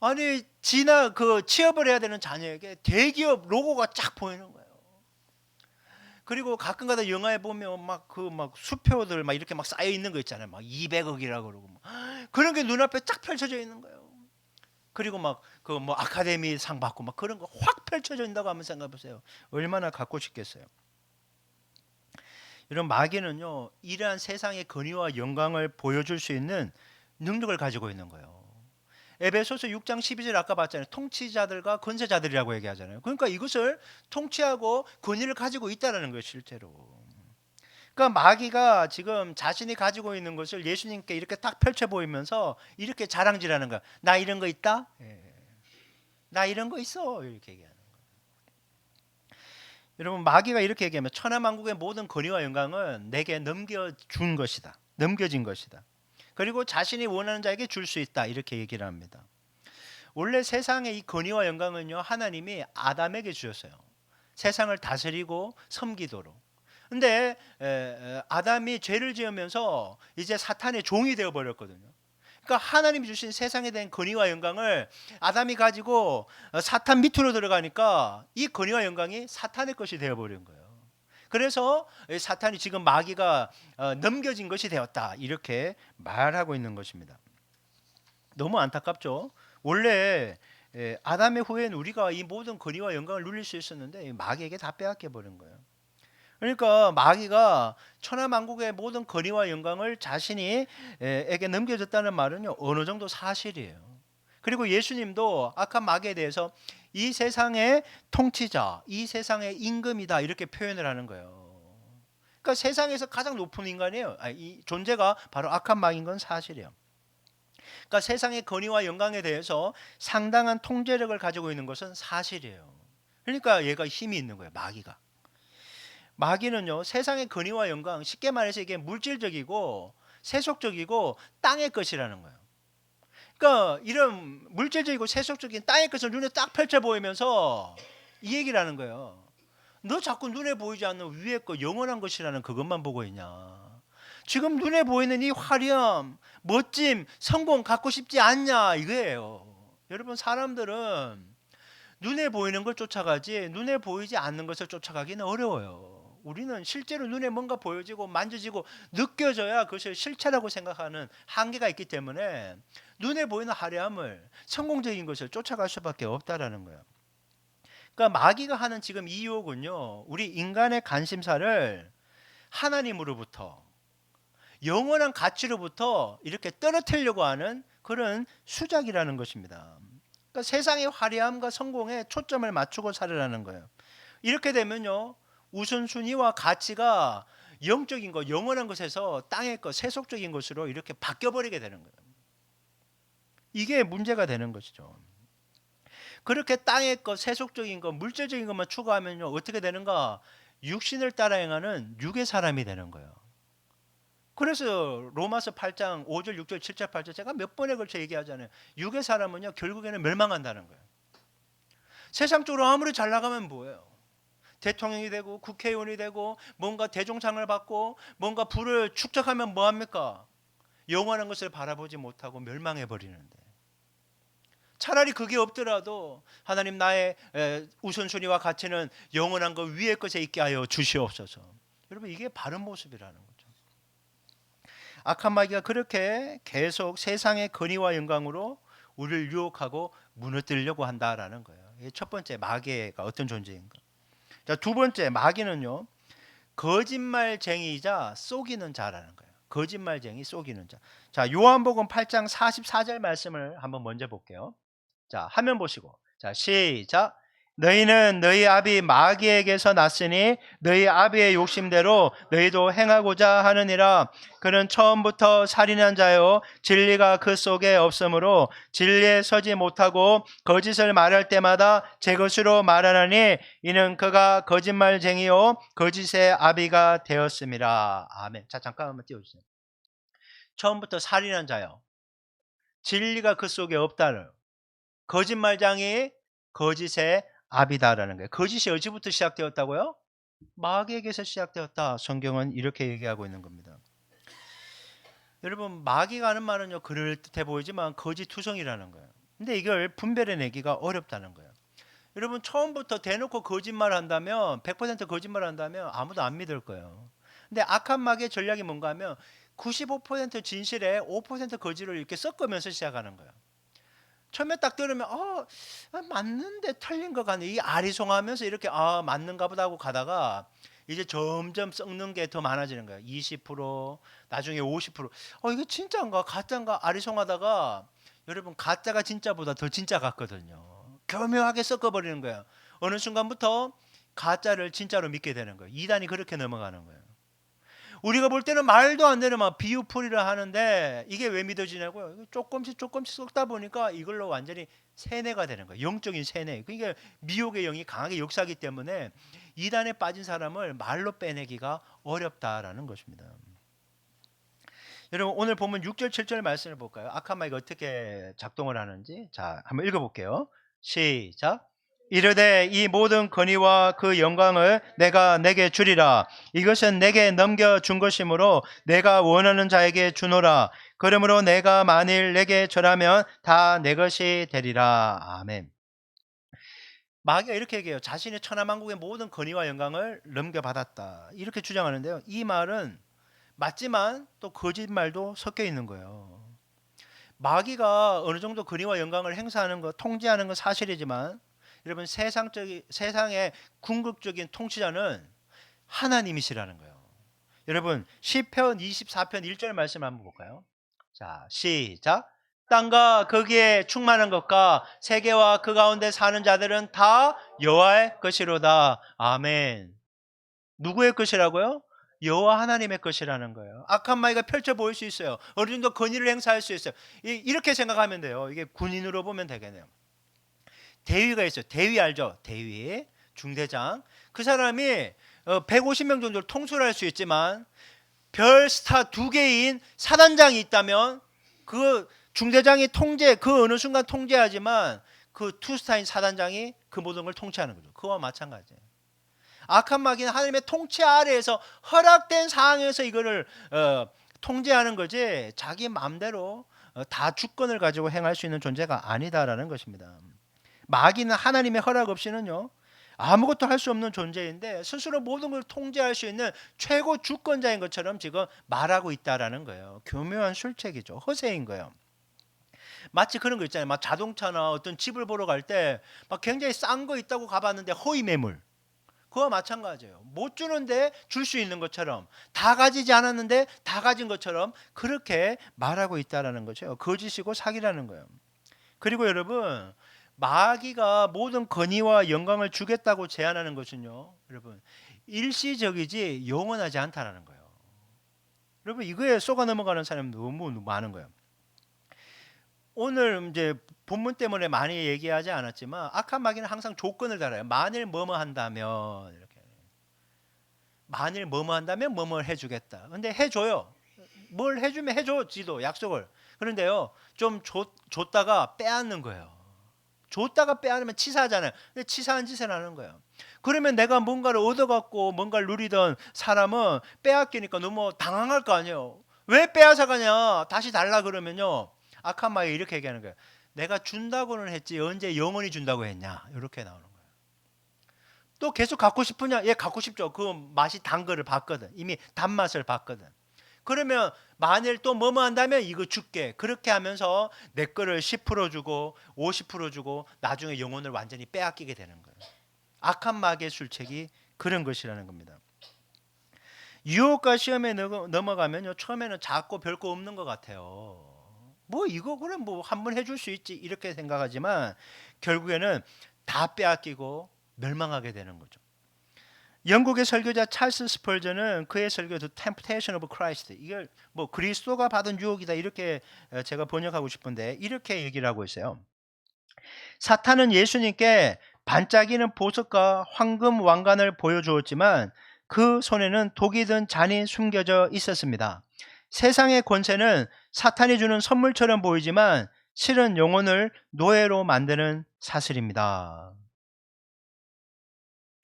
아니 취업을 해야 되는 자녀에게 대기업 로고가 쫙 보이는 거예요. 그리고 가끔가다 영화에 보면 막 수표들 막 이렇게 막 쌓여 있는 거 있잖아요. 막 200억이라고 그러고 막 그런 게 눈앞에 쫙 펼쳐져 있는 거예요. 그리고 막 아카데미 상 받고 막 그런 거 확 펼쳐져 있다고 한번 생각해 보세요. 얼마나 갖고 싶겠어요. 이런 마귀는요, 이러한 세상의 권위와 영광을 보여줄 수 있는 능력을 가지고 있는 거예요. 에베소서 6장 12절 아까 봤잖아요. 통치자들과 권세자들이라고 얘기하잖아요. 그러니까 이것을 통치하고 권위를 가지고 있다는 거예요, 실제로. 그러니까 마귀가 지금 자신이 가지고 있는 것을 예수님께 이렇게 딱 펼쳐 보이면서 이렇게 자랑질하는 거야. 나 이런 거 있다? 예. 나 이런 거 있어. 이렇게 얘기하는 거예요. 여러분, 마귀가 이렇게 얘기하면 천하만국의 모든 권위와 영광은 내게 넘겨준 것이다. 넘겨진 것이다. 그리고 자신이 원하는 자에게 줄 수 있다. 이렇게 얘기를 합니다. 원래 세상의 이 권위와 영광은요, 하나님이 아담에게 주셨어요. 세상을 다스리고 섬기도록. 근데 아담이 죄를 지으면서 이제 사탄의 종이 되어 버렸거든요. 그러니까 하나님이 주신 세상에 대한 권위와 영광을 아담이 가지고 사탄 밑으로 들어가니까 이 권위와 영광이 사탄의 것이 되어 버린 거예요. 그래서 사탄이 지금 마귀가 넘겨진 것이 되었다. 이렇게 말하고 있는 것입니다. 너무 안타깝죠. 원래 아담의 후에는 우리가 이 모든 권위와 영광을 누릴 수 있었는데 마귀에게 다 빼앗겨 버린 거예요. 그러니까 마귀가 천하만국의 모든 권위와 영광을 자신이 에게 넘겨줬다는 말은요, 어느 정도 사실이에요. 그리고 예수님도 악한 마귀에 대해서 이 세상의 통치자, 이 세상의 임금이다 이렇게 표현을 하는 거예요. 그러니까 세상에서 가장 높은 인간이에요. 이 존재가 바로 악한 마귀인 건 사실이에요. 그러니까 세상의 권위와 영광에 대해서 상당한 통제력을 가지고 있는 것은 사실이에요. 그러니까 얘가 힘이 있는 거예요, 마귀가. 마귀는요, 세상의 권위와 영광, 쉽게 말해서 이게 물질적이고 세속적이고 땅의 것이라는 거예요. 그러니까 이런 물질적이고 세속적인 땅의 것을 눈에 딱 펼쳐 보이면서 이 얘기를 하는 거예요. 너 자꾸 눈에 보이지 않는 위의 것, 영원한 것이라는 그것만 보고 있냐. 지금 눈에 보이는 이 화려함, 멋짐, 성공 갖고 싶지 않냐 이거예요. 여러분, 사람들은 눈에 보이는 걸 쫓아가지 눈에 보이지 않는 것을 쫓아가기는 어려워요. 우리는 실제로 눈에 뭔가 보여지고 만져지고 느껴져야 그것을 실체라고 생각하는 한계가 있기 때문에 눈에 보이는 화려함을, 성공적인 것을 쫓아갈 수밖에 없다라는 거예요. 그러니까 마귀가 하는 지금 이 유혹은요, 우리 인간의 관심사를 하나님으로부터, 영원한 가치로부터 이렇게 떨어뜨리려고 하는 그런 수작이라는 것입니다. 그러니까 세상의 화려함과 성공에 초점을 맞추고 살으라는 거예요. 이렇게 되면요, 우선순위와 가치가 영적인 것, 영원한 것에서 땅의 것, 세속적인 것으로 이렇게 바뀌어버리게 되는 거예요. 이게 문제가 되는 것이죠. 그렇게 땅의 것, 세속적인 것, 물질적인 것만 추구하면요, 어떻게 되는가? 육신을 따라 행하는 육의 사람이 되는 거예요. 그래서 로마서 8장 5절, 6절, 7절, 8절 제가 몇 번에 걸쳐 얘기하잖아요. 육의 사람은요, 결국에는 멸망한다는 거예요. 세상적으로 아무리 잘 나가면 뭐예요? 대통령이 되고 국회의원이 되고 뭔가 대종상을 받고 뭔가 부를 축적하면 뭐합니까? 영원한 것을 바라보지 못하고 멸망해 버리는데, 차라리 그게 없더라도 하나님, 나의 우선순위와 가치는 영원한 것 위의 것에 있게 하여 주시옵소서. 여러분, 이게 바른 모습이라는 거죠. 악한 마귀가 그렇게 계속 세상의 권위와 영광으로 우리를 유혹하고 무너뜨리려고 한다라는 거예요. 이게 첫 번째, 마귀가 어떤 존재인가. 자, 두 번째, 마귀는요, 거짓말쟁이이자 속이는 자라는 거예요. 거짓말쟁이, 속이는 자. 자, 요한복음 8장 44절 말씀을 한번 먼저 볼게요. 자, 화면 보시고. 자, 시작. 너희는 너희 아비 마귀에게서 났으니 너희 아비의 욕심대로 너희도 행하고자 하느니라. 그는 처음부터 살인한 자요 진리가 그 속에 없으므로 진리에 서지 못하고 거짓을 말할 때마다 제 것으로 말하나니 이는 그가 거짓말쟁이요 거짓의 아비가 되었음이라. 아멘. 자, 잠깐 한번 띄워주세요. 처음부터 살인한 자요 진리가 그 속에 없다는, 거짓말장이 거짓의 아비다라는 거예요. 거짓이 어디부터 시작되었다고요? 마귀에게서 시작되었다. 성경은 이렇게 얘기하고 있는 겁니다. 여러분, 마귀가 하는 말은요 그럴듯해 보이지만 거짓투성이라는 거예요. 근데 이걸 분별해내기가 어렵다는 거예요. 여러분, 처음부터 대놓고 거짓말 한다면 100% 거짓말 한다면 아무도 안 믿을 거예요. 근데 악한 마귀의 전략이 뭔가 하면 95% 진실에 5% 거짓을 이렇게 섞으면서 시작하는 거예요. 처음에 딱 들으면 맞는데 틀린 것 같네. 이 아리송하면서 이렇게 맞는가 보다 하고 가다가 이제 점점 썩는 게 더 많아지는 거예요. 20%, 나중에 50%. 이게 진짜인가 가짜인가 아리송하다가 여러분 가짜가 진짜보다 더 진짜 같거든요. 교묘하게 섞어버리는 거예요. 어느 순간부터 가짜를 진짜로 믿게 되는 거예요. 이단이 그렇게 넘어가는 거예요. 우리가 볼 때는 말도 안 되는 막 비유풀이를 하는데 이게 왜 믿어지냐고요. 조금씩 섞다 보니까 이걸로 완전히 세뇌가 되는 거예요. 영적인 세뇌. 그러니까 미혹의 영이 강하게 역사하기 때문에 이단에 빠진 사람을 말로 빼내기가 어렵다라는 것입니다. 여러분, 오늘 보면 6절 7절 말씀을 볼까요? 악한 마귀가 어떻게 작동을 하는지. 자, 한번 읽어볼게요. 시작. 이르되 이 모든 권위와 그 영광을 내가 내게 주리라. 이것은 내게 넘겨준 것이므로 내가 원하는 자에게 주노라. 그러므로 내가 만일 내게 절하면 다 내 것이 되리라. 아멘. 마귀가 이렇게 얘기해요. 자신의 천하만국의 모든 권위와 영광을 넘겨받았다. 이렇게 주장하는데요. 이 말은 맞지만 또 거짓말도 섞여 있는 거예요. 마귀가 어느 정도 권위와 영광을 행사하는 것, 통제하는 건 사실이지만 여러분, 세상의 궁극적인 통치자는 하나님이시라는 거예요. 여러분, 시편 24편 1절 말씀 한번 볼까요? 자, 시작. 땅과 거기에 충만한 것과 세계와 그 가운데 사는 자들은 다 여호와의 것이로다. 아멘. 누구의 것이라고요? 여호와 하나님의 것이라는 거예요. 악한 마귀가 펼쳐 보일 수 있어요. 어느 정도 권위를 행사할 수 있어요. 이렇게 생각하면 돼요. 이게 군인으로 보면 되겠네요. 대위가 있어요. 대위 알죠? 대위, 중대장. 그 사람이 150명 정도를 통솔할 수 있지만 별 스타 2개인 사단장이 있다면 그 중대장이 그 어느 순간 통제하지만 그 투스타인 사단장이 그 모든 걸 통치하는 거죠. 그와 마찬가지예요. 악한 마귀는 하나님의 통치 아래에서 허락된 상황에서 이거를 통제하는 거지 자기 마음대로 다 주권을 가지고 행할 수 있는 존재가 아니다라는 것입니다. 마귀는 하나님의 허락 없이는요 아무것도 할 수 없는 존재인데 스스로 모든 걸 통제할 수 있는 최고 주권자인 것처럼 지금 말하고 있다라는 거예요. 교묘한 술책이죠. 허세인 거예요. 마치 그런 거 있잖아요. 막 자동차나 어떤 집을 보러 갈 때 막 굉장히 싼 거 있다고 가봤는데 허위 매물. 그와 마찬가지예요. 못 주는데 줄 수 있는 것처럼, 다 가지지 않았는데 다 가진 것처럼 그렇게 말하고 있다라는 거죠. 거짓이고 사기라는 거예요. 그리고 여러분, 마귀가 모든 권위와 영광을 주겠다고 제안하는 것은요, 여러분, 일시적이지 영원하지 않다라는 거예요. 여러분, 이거에 속아 넘어가는 사람이 너무 많은 거예요. 오늘 이제 본문 때문에 많이 얘기하지 않았지만 악한 마귀는 항상 조건을 달아요. 만일 뭐뭐 한다면, 이렇게. 만일 뭐뭐 한다면 뭐뭐 해주겠다. 근데 해줘요. 뭘 해주면 해줘, 지도 약속을. 그런데요, 좀 줬다가 빼앗는 거예요. 줬다가 빼앗으면 치사하잖아요. 근데 치사한 짓을 하는 거예요. 그러면 내가 뭔가를 얻어갖고 뭔가를 누리던 사람은 빼앗기니까 너무 당황할 거 아니에요. 왜 빼앗아가냐? 다시 달라 그러면요, 악한 마귀가 이렇게 얘기하는 거예요. 내가 준다고는 했지 언제 영원히 준다고 했냐? 이렇게 나오는 거예요. 또 계속 갖고 싶으냐? 예, 갖고 싶죠. 그 맛이 단 거를 봤거든. 이미 단맛을 봤거든. 그러면 만일 또 뭐뭐 한다면 이거 줄게. 그렇게 하면서 내 거를 10% 주고 50% 주고 나중에 영혼을 완전히 빼앗기게 되는 거예요. 악한 마귀의 술책이 그런 것이라는 겁니다. 유혹과 시험에 넘어가면요, 처음에는 작고 별거 없는 것 같아요. 뭐 이거 그래 뭐 한 번 해줄 수 있지 이렇게 생각하지만 결국에는 다 빼앗기고 멸망하게 되는 거죠. 영국의 설교자 찰스 스펄전은 그의 설교 The Temptation of Christ, 이걸 뭐 그리스도가 받은 유혹이다 이렇게 제가 번역하고 싶은데 이렇게 얘기를 하고 있어요. 사탄은 예수님께 반짝이는 보석과 황금 왕관을 보여주었지만 그 손에는 독이 든 잔이 숨겨져 있었습니다. 세상의 권세는 사탄이 주는 선물처럼 보이지만 실은 영혼을 노예로 만드는 사슬입니다.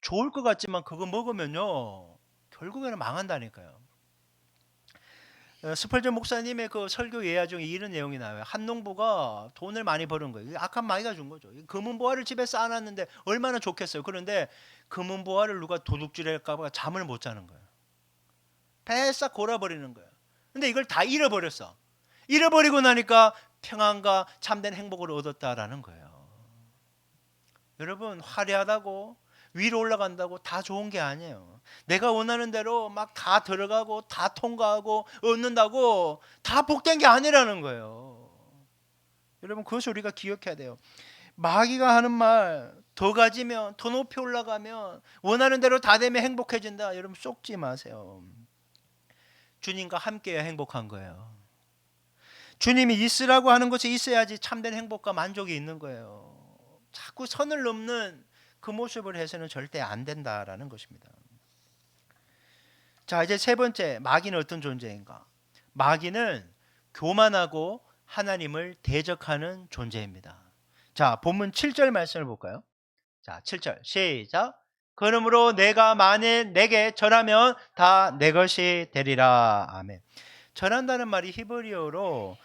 좋을 것 같지만 그거 먹으면요 결국에는 망한다니까요. 스펄전 목사님의 그 설교 예화 중에 이런 내용이 나와요. 한 농부가 돈을 많이 버는 거예요. 악한 마귀가 준 거죠. 금은 보화를 집에 쌓아놨는데 얼마나 좋겠어요. 그런데 금은 보화를 누가 도둑질할까 봐 잠을 못 자는 거예요. 배싹 골아버리는 거예요. 근데 이걸 다 잃어버렸어. 잃어버리고 나니까 평안과 참된 행복을 얻었다라는 거예요. 여러분, 화려하다고 위로 올라간다고 다 좋은 게 아니에요. 내가 원하는 대로 막 다 들어가고 다 통과하고 얻는다고 다 복된 게 아니라는 거예요. 여러분, 그것을 우리가 기억해야 돼요. 마귀가 하는 말 더 가지면 더 높이 올라가면 원하는 대로 다 되면 행복해진다. 여러분 쏙지 마세요. 주님과 함께야 행복한 거예요. 주님이 있으라고 하는 것이 있어야지 참된 행복과 만족이 있는 거예요. 자꾸 선을 넘는 그 모습을 해서는 절대 안 된다라는 것입니다. 자, 이제 세 번째, 마귀는 어떤 존재인가? 마귀는 교만하고 하나님을 대적하는 존재입니다. 자, 본문 7절 말씀을 볼까요? 자, 7절 시작. 그러므로 내가 만일 내게 절하면 다 내 것이 되리라. 아멘. 절한다는 말이 히브리어로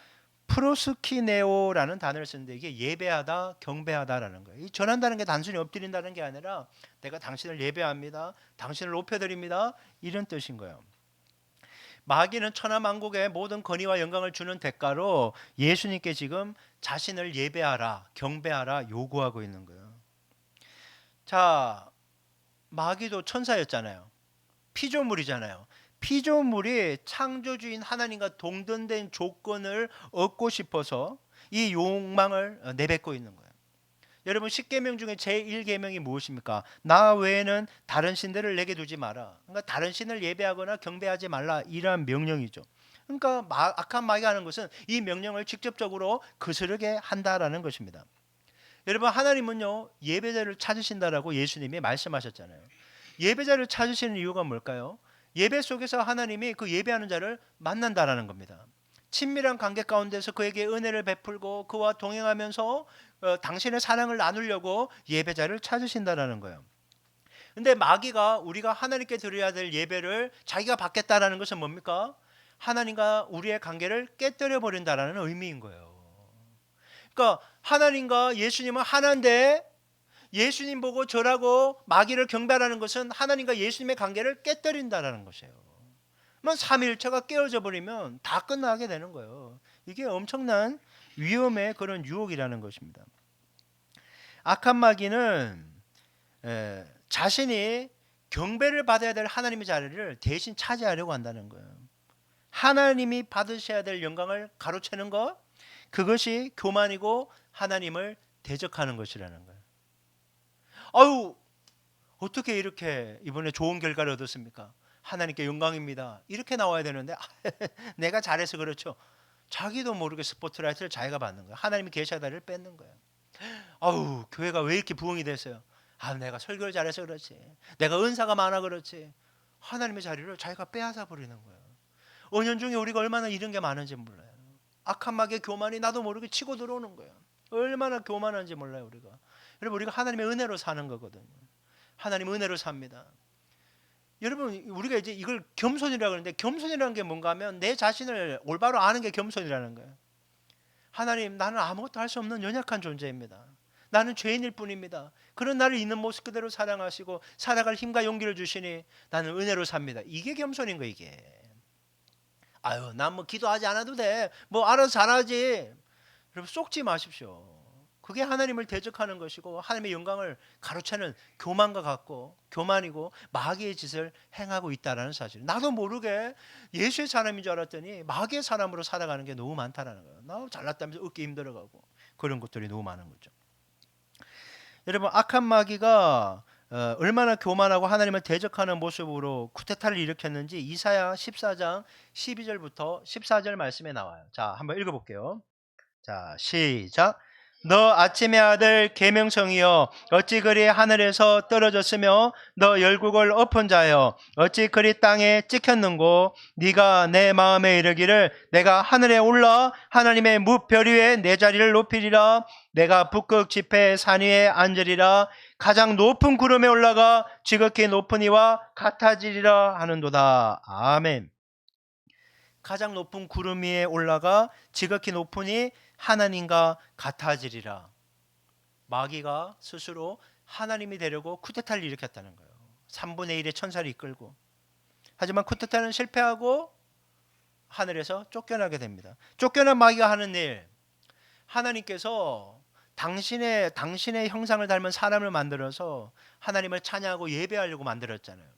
프로스키네오라는 단어를 쓰는데 이게 예배하다, 경배하다라는 거예요. 이 전한다는 게 단순히 엎드린다는 게 아니라 내가 당신을 예배합니다, 당신을 높여드립니다 이런 뜻인 거예요. 마귀는 천하만국의 모든 권위와 영광을 주는 대가로 예수님께 지금 자신을 예배하라, 경배하라 요구하고 있는 거예요. 자, 마귀도 천사였잖아요. 피조물이잖아요. 피조물이 창조주인 하나님과 동등된 조건을 얻고 싶어서 이 욕망을 내뱉고 있는 거예요. 여러분, 10계명 중에 제1계명이 무엇입니까? 나 외에는 다른 신들을 내게 두지 마라. 그러니까 다른 신을 예배하거나 경배하지 말라, 이러한 명령이죠. 그러니까 악한 마귀가 하는 것은 이 명령을 직접적으로 거스르게 한다라는 것입니다. 여러분, 하나님은요 예배자를 찾으신다라고 예수님이 말씀하셨잖아요. 예배자를 찾으시는 이유가 뭘까요? 예배 속에서 하나님이 그 예배하는 자를 만난다라는 겁니다. 친밀한 관계 가운데서 그에게 은혜를 베풀고 그와 동행하면서 당신의 사랑을 나누려고 예배자를 찾으신다라는 거예요. 근데 마귀가 우리가 하나님께 드려야 될 예배를 자기가 받겠다라는 것은 뭡니까? 하나님과 우리의 관계를 깨뜨려 버린다라는 의미인 거예요. 그러니까 하나님과 예수님은 하나인데 예수님 보고 절하고 마귀를 경배하라는 것은 하나님과 예수님의 관계를 깨뜨린다라는 것이에요. 삼위일체가 깨어져 버리면 다 끝나게 되는 거예요. 이게 엄청난 위험의 그런 유혹이라는 것입니다. 악한 마귀는 자신이 경배를 받아야 될 하나님의 자리를 대신 차지하려고 한다는 거예요. 하나님이 받으셔야 될 영광을 가로채는 것, 그것이 교만이고 하나님을 대적하는 것이라는 거예요. 아유, 어떻게 이렇게 이번에 좋은 결과를 얻었습니까? 하나님께 영광입니다. 이렇게 나와야 되는데 내가 잘해서 그렇죠. 자기도 모르게 스포트라이트를 자기가 받는 거예요. 하나님이 계셔야 자리를 뺏는 거예요. 아우, 교회가 왜 이렇게 부흥이 됐어요? 아, 내가 설교를 잘해서 그렇지. 내가 은사가 많아 그렇지. 하나님의 자리를 자기가 빼앗아 버리는 거예요. 은연중에 우리가 얼마나 이런 게 많은지 몰라요. 악한 마귀의 교만이 나도 모르게 치고 들어오는 거예요. 얼마나 교만한지 몰라요 우리가. 여러분, 우리가 하나님의 은혜로 사는 거거든요. 하나님 은혜로 삽니다. 여러분, 우리가 이제 이걸 겸손이라고 하는데 겸손이라는 게 뭔가 하면 내 자신을 올바로 아는 게 겸손이라는 거예요. 하나님, 나는 아무것도 할 수 없는 연약한 존재입니다. 나는 죄인일 뿐입니다. 그런 나를 있는 모습 그대로 사랑하시고 살아갈 힘과 용기를 주시니 나는 은혜로 삽니다. 이게 겸손인 거 이게. 아유, 난 뭐 기도하지 않아도 돼. 뭐 알아서 잘하지. 여러분, 쏙지 마십시오. 그게 하나님을 대적하는 것이고 하나님의 영광을 가로채는 교만과 같고 교만이고 마귀의 짓을 행하고 있다라는 사실. 나도 모르게 예수의 사람인 줄 알았더니 마귀의 사람으로 살아가는 게 너무 많다라는 거예요. 나 잘났다면서 얻기 힘들어가고 그런 것들이 너무 많은 거죠. 여러분 악한 마귀가 얼마나 교만하고 하나님을 대적하는 모습으로 쿠데타를 일으켰는지 이사야 14장 12절부터 14절 말씀에 나와요. 자, 한번 읽어볼게요. 자, 시작. 너 아침의 아들 계명성이여 어찌 그리 하늘에서 떨어졌으며 너 열국을 엎은 자여 어찌 그리 땅에 찍혔는고 네가 내 마음에 이르기를 내가 하늘에 올라 하나님의 무별 위에 내 자리를 높이리라 내가 북극 지폐 산 위에 앉으리라 가장 높은 구름에 올라가 지극히 높은 이와 같아지리라 하는도다. 아멘. 가장 높은 구름 위에 올라가 지극히 높으니 하나님과 같아지리라. 마귀가 스스로 하나님이 되려고 쿠데타를 일으켰다는 거예요. 3분의 1의 천사를 이끌고. 하지만 쿠데타는 실패하고 하늘에서 쫓겨나게 됩니다. 쫓겨난 마귀가 하는 일, 하나님께서 당신의 형상을 닮은 사람을 만들어서 하나님을 찬양하고 예배하려고 만들었잖아요.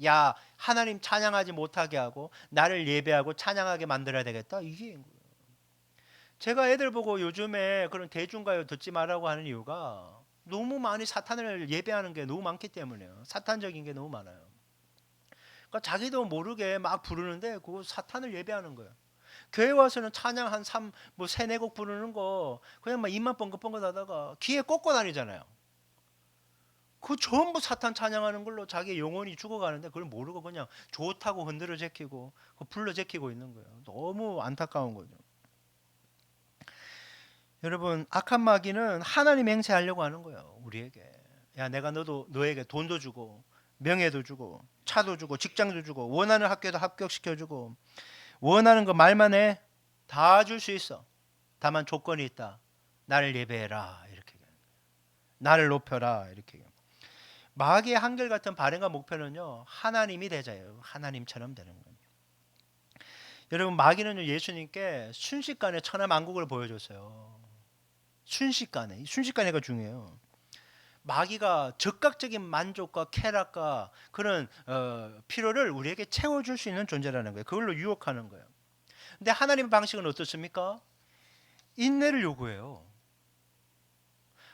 야, 하나님 찬양하지 못하게 하고 나를 예배하고 찬양하게 만들어야 되겠다. 이게 거예요. 제가 애들 보고 요즘에 그런 대중가요 듣지 말라고 하는 이유가 너무 많이 사탄을 예배하는 게 너무 많기 때문에요. 사탄적인 게 너무 많아요. 그러니까 자기도 모르게 막 부르는데 그거 사탄을 예배하는 거예요. 교회 와서는 찬양 한 세네 곡 부르는 거 그냥 막 입만 뻥긋뻥긋 하다가 귀에 꽂고 다니잖아요. 그 전부 사탄 찬양하는 걸로 자기 영혼이 죽어가는데 그걸 모르고 그냥 좋다고 흔들어 제키고 불러 제키고 있는 거예요. 너무 안타까운 거죠. 여러분 악한 마귀는 하나님 행세하려고 하는 거예요. 우리에게. 야, 내가 너에게 돈도 주고 명예도 주고 차도 주고 직장도 주고 원하는 학교도 합격시켜주고 원하는 거 말만 해. 다 줄 수 있어. 다만 조건이 있다. 나를 예배해라. 이렇게. 나를 높여라. 이렇게. 마귀의 한결같은 바램과 목표는요. 하나님이 되자예요. 하나님처럼 되는 거예요. 여러분 마귀는 예수님께 순식간에 천하만국을 보여줬어요. 순식간에가 중요해요. 마귀가 즉각적인 만족과 쾌락과 그런 필요를 우리에게 채워줄 수 있는 존재라는 거예요. 그걸로 유혹하는 거예요. 근데 하나님의 방식은 어떻습니까? 인내를 요구해요.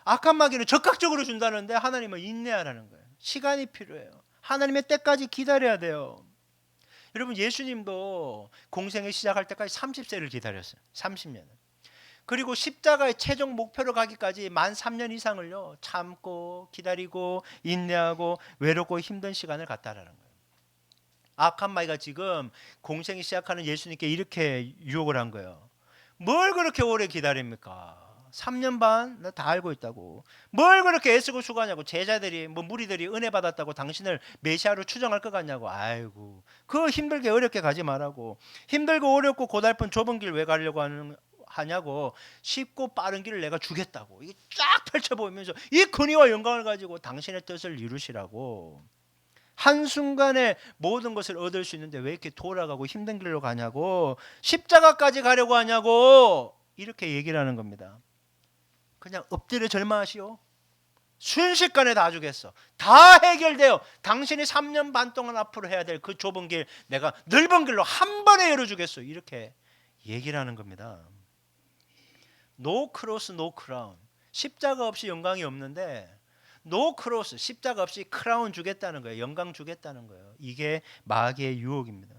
악한 마귀는 적극적으로 준다는데 하나님은 인내하라는 거예요. 시간이 필요해요. 하나님의 때까지 기다려야 돼요. 여러분 예수님도 공생을 시작할 때까지 30세를 기다렸어요. 30년. 그리고 십자가의 최종 목표로 가기까지 만 3년 이상을요 참고 기다리고 인내하고 외롭고 힘든 시간을 갖다라는 거예요. 악한 마귀가 지금 공생이 시작하는 예수님께 이렇게 유혹을 한 거예요. 뭘 그렇게 오래 기다립니까? 3년 반? 나 다 알고 있다고. 뭘 그렇게 애쓰고 수고하냐고. 제자들이 무리들이 은혜 받았다고 당신을 메시아로 추정할 것 같냐고. 아이고. 그거 힘들게 어렵게 가지 말라고. 힘들고 어렵고 고달픈 좁은 길 왜 가려고 하냐고. 쉽고 빠른 길을 내가 주겠다고. 이게 쫙 펼쳐 보이면서 이 근위와 영광을 가지고 당신의 뜻을 이루시라고. 한순간에 모든 것을 얻을 수 있는데 왜 이렇게 돌아가고 힘든 길로 가냐고. 십자가까지 가려고 하냐고. 이렇게 얘기를 하는 겁니다. 그냥 엎드려 절마하시오. 순식간에 다 주겠어. 다 해결돼요. 당신이 3년 반 동안 앞으로 해야 될 그 좁은 길 내가 넓은 길로 한 번에 열어주겠어. 이렇게 얘기를 하는 겁니다. No cross, no crown. 십자가 없이 영광이 없는데 no cross, 십자가 없이 크라운 주겠다는 거예요. 영광 주겠다는 거예요. 이게 마귀의 유혹입니다.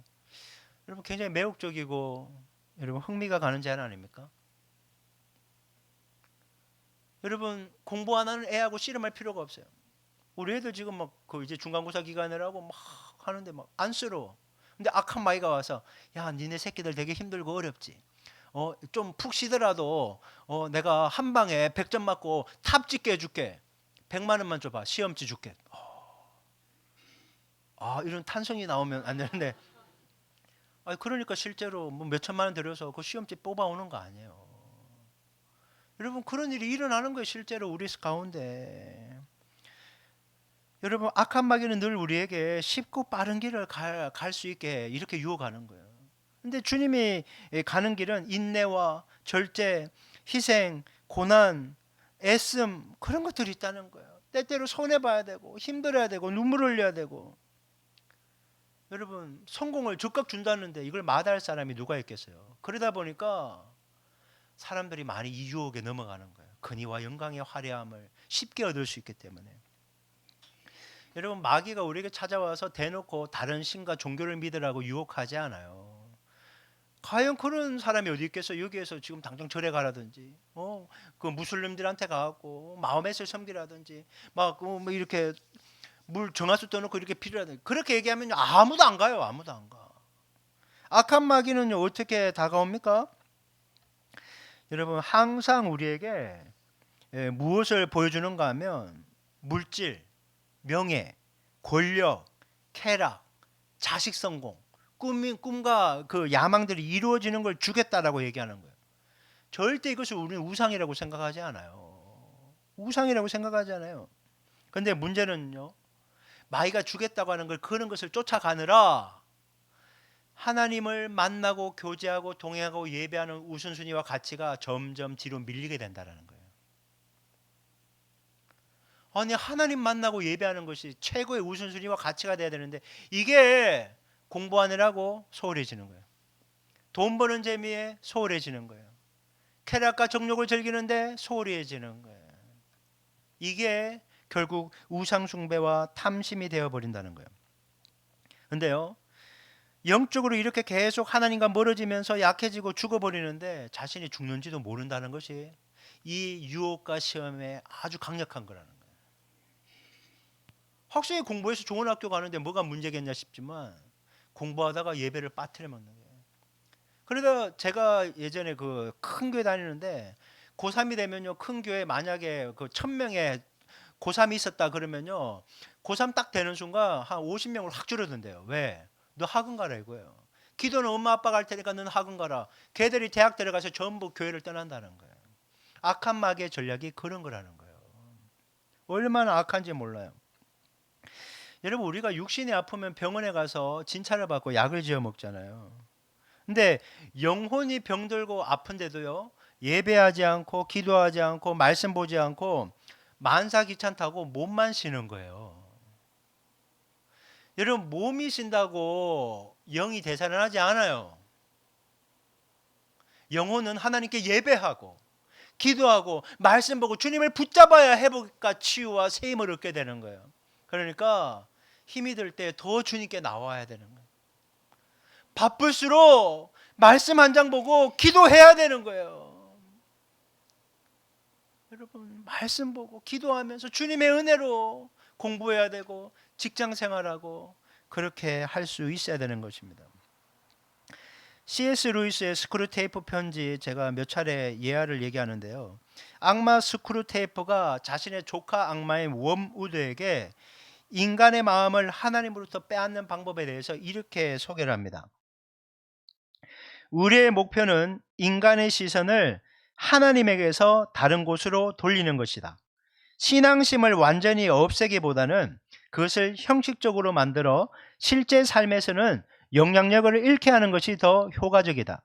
여러분 굉장히 매혹적이고 여러분 흥미가 가는 제안 아닙니까? 여러분 공부 안 하는 애하고 씨름할 필요가 없어요. 우리 애들 지금 막 그 이제 중간고사 기간이라고 막 하는데 막 안쓰러워. 근데 악한 마귀가 와서 야 니네 새끼들 되게 힘들고 어렵지. 좀 푹 쉬더라도 내가 한 방에 100점 맞고 탑 찍게 해줄게. 100만 원만 줘봐. 시험지 줄게. 이런 탄성이 나오면 안 되는데. 그러니까 실제로 뭐 몇 천만 원 들여서 그 시험지 뽑아오는 거 아니에요. 여러분 그런 일이 일어나는 거예요. 실제로 우리 가운데. 여러분 악한 마귀는 늘 우리에게 쉽고 빠른 길을 갈 수 있게 이렇게 유혹하는 거예요. 근데 주님이 가는 길은 인내와 절제, 희생, 고난, 애씀 그런 것들이 있다는 거예요. 때때로 손해봐야 되고 힘들어야 되고 눈물 흘려야 되고. 여러분 성공을 즉각 준다는데 이걸 마다할 사람이 누가 있겠어요. 그러다 보니까 사람들이 많이 이 유혹에 넘어가는 거예요. 근위와 영광의 화려함을 쉽게 얻을 수 있기 때문에. 여러분, 마귀가 우리에게 찾아와서 대놓고 다른 신과 종교를 믿으라고 유혹하지 않아요. 과연 그런 사람이 어디 있겠어? 여기에서 지금 당장 절에 가라든지, 그 무슬림들한테 가고 마호멧을 섬기라든지, 뭐 이렇게 물 정화수 떠놓고 이렇게 필요하든지 그렇게 얘기하면 아무도 안 가요. 아무도 안 가. 악한 마귀는 어떻게 다가옵니까? 여러분, 항상 우리에게 무엇을 보여주는가 하면 물질, 명예, 권력, 쾌락, 자식 성공, 꿈과 그 야망들이 이루어지는 걸 주겠다라고 얘기하는 거예요. 절대 이것을 우리는 우상이라고 생각하지 않아요. 우상이라고 생각하지 않아요. 근데 문제는요, 마귀가 주겠다고 하는 그런 것을 쫓아가느라 하나님을 만나고 교제하고 동행하고 예배하는 우선순위와 가치가 점점 뒤로 밀리게 된다는 거예요. 아니, 하나님 만나고 예배하는 것이 최고의 우선순위와 가치가 돼야 되는데 이게 공부하느라고 소홀해지는 거예요. 돈 버는 재미에 소홀해지는 거예요. 쾌락과 정욕을 즐기는데 소홀해지는 거예요. 이게 결국 우상 숭배와 탐심이 되어버린다는 거예요. 근데요, 영적으로 이렇게 계속 하나님과 멀어지면서 약해지고 죽어버리는데 자신이 죽는지도 모른다는 것이 이 유혹과 시험에 아주 강력한 거라는 거예요. 학생이 공부해서 좋은 학교 가는데 뭐가 문제겠냐 싶지만 공부하다가 예배를 빠뜨려 먹는 거예요. 그러다 제가 예전에 그 큰 교회 다니는데 고3이 되면요, 큰 교회 만약에 그 1000명의 고3이 있었다 그러면요, 고3 딱 되는 순간 한 50명을 확 줄어든대요. 왜? 너 학원 가라 이거예요. 기도는 엄마 아빠가 할 테니까 너는 학원 가라. 걔들이 대학 들어가서 전부 교회를 떠난다는 거예요. 악한 마귀의 전략이 그런 거라는 거예요. 얼마나 악한지 몰라요. 여러분, 우리가 육신이 아프면 병원에 가서 진찰을 받고 약을 지어 먹잖아요. 근데 영혼이 병들고 아픈데도요, 예배하지 않고 기도하지 않고 말씀 보지 않고 만사 귀찮다고 몸만 쉬는 거예요. 여러분, 몸이 쉰다고 영이 되살아나지 않아요. 영혼은 하나님께 예배하고 기도하고 말씀 보고 주님을 붙잡아야 회복과 치유와 새 힘을 얻게 되는 거예요. 그러니까 힘이 들 때 더 주님께 나와야 되는 거예요. 바쁠수록 말씀 한 장 보고 기도해야 되는 거예요. 여러분, 말씀 보고 기도하면서 주님의 은혜로 공부해야 되고 직장 생활하고 그렇게 할 수 있어야 되는 것입니다. C.S. 루이스의 스크루테이프 편지 제가 몇 차례 예화를 얘기하는데요. 악마 스크루테이프가 자신의 조카 악마인 웜우드에게 인간의 마음을 하나님으로부터 빼앗는 방법에 대해서 이렇게 소개를 합니다. 우리의 목표는 인간의 시선을 하나님에게서 다른 곳으로 돌리는 것이다. 신앙심을 완전히 없애기보다는 그것을 형식적으로 만들어 실제 삶에서는 영향력을 잃게 하는 것이 더 효과적이다.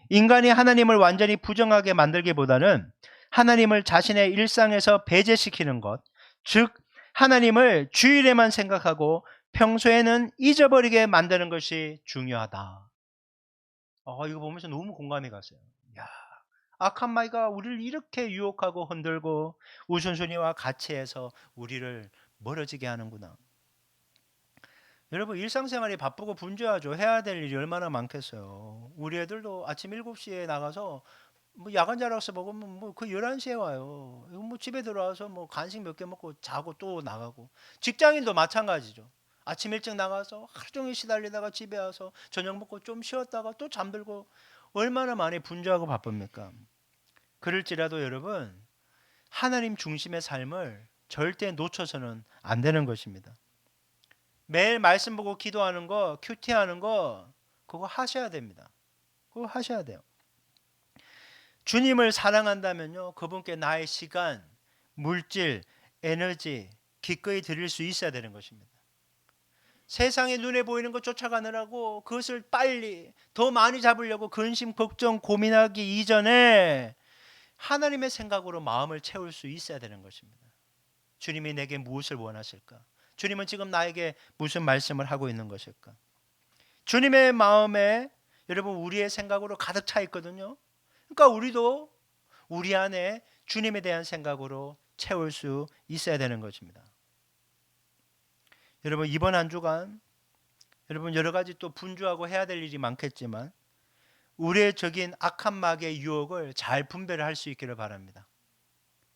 인간이 하나님을 완전히 부정하게 만들기보다는 하나님을 자신의 일상에서 배제시키는 것, 즉 하나님을 주일에만 생각하고 평소에는 잊어버리게 만드는 것이 중요하다. 이거 보면서 너무 공감이 갔어요. 야, 악한 마귀가 우리를 이렇게 유혹하고 흔들고 우선순위와 가치에서 우리를 멀어지게 하는구나. 여러분, 일상생활이 바쁘고 분주하죠. 해야 될 일이 얼마나 많겠어요. 우리 애들도 아침 7시에 나가서 뭐 야간 자락서 먹으면 뭐 그 11시에 와요. 뭐 집에 들어와서 뭐 간식 몇 개 먹고 자고 또 나가고. 직장인도 마찬가지죠. 아침 일찍 나가서 하루 종일 시달리다가 집에 와서 저녁 먹고 좀 쉬었다가 또 잠들고 얼마나 많이 분주하고 바쁩니까? 그럴지라도 여러분, 하나님 중심의 삶을 절대 놓쳐서는 안 되는 것입니다. 매일 말씀 보고 기도하는 거, 큐티하는 거, 그거 하셔야 됩니다. 그거 하셔야 돼요. 주님을 사랑한다면요, 그분께 나의 시간, 물질, 에너지 기꺼이 드릴 수 있어야 되는 것입니다. 세상에 눈에 보이는 것 쫓아가느라고 그것을 빨리 더 많이 잡으려고 근심, 걱정, 고민하기 이전에 하나님의 생각으로 마음을 채울 수 있어야 되는 것입니다. 주님이 내게 무엇을 원하실까? 주님은 지금 나에게 무슨 말씀을 하고 있는 것일까? 주님의 마음에 여러분 우리의 생각으로 가득 차 있거든요. 그러니까 우리도 우리 안에 주님에 대한 생각으로 채울 수 있어야 되는 것입니다. 여러분, 이번 한 주간 여러분 여러 가지 또 분주하고 해야 될 일이 많겠지만 우리의 적인 악한 마귀의 유혹을 잘 분별할 수 있기를 바랍니다.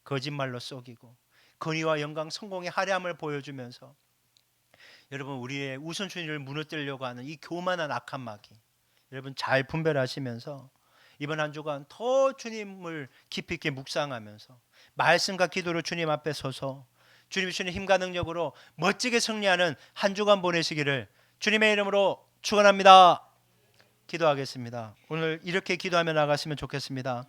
거짓말로 속이고 권위와 영광, 성공의 화려함을 보여주면서 여러분 우리의 우선순위를 무너뜨리려고 하는 이 교만한 악한 마귀, 여러분 잘 분별하시면서 이번 한 주간 더 주님을 깊이 있게 묵상하면서 말씀과 기도로 주님 앞에 서서 주님 주시는 힘과 능력으로 멋지게 승리하는 한 주간 보내시기를 주님의 이름으로 축원합니다. 기도하겠습니다. 오늘 이렇게 기도하며 나갔으면 좋겠습니다.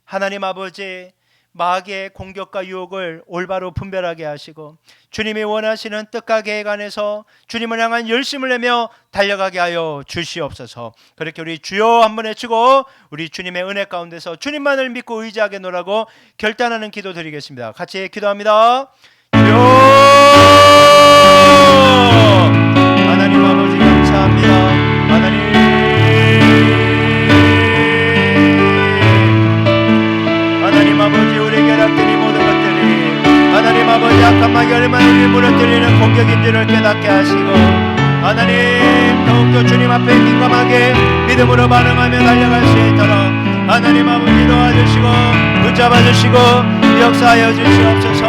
하나님 아버지, 마귀의 공격과 유혹을 올바로 분별하게 하시고 주님이 원하시는 뜻과 계획 안에서 주님을 향한 열심을 내며 달려가게 하여 주시옵소서. 그렇게 우리 주여 한번 외치고 우리 주님의 은혜 가운데서 주님만을 믿고 의지하게 노라고 결단하는 기도 드리겠습니다. 같이 기도합니다. 주여, 하나님 아버지 감사합니다. 하나님 아버지, 우리 결합된 이 모든 것들이 하나님 아버지 악한 마귀 얼마나 우리 무너뜨리는 공격인 줄을 깨닫게 하시고 하나님 더욱더 주님 앞에 민감하게 믿음으로 반응하며 달려갈 수 있도록 하나님 아버지 도와주시고 붙잡아 주시고 역사하여 주시옵소서.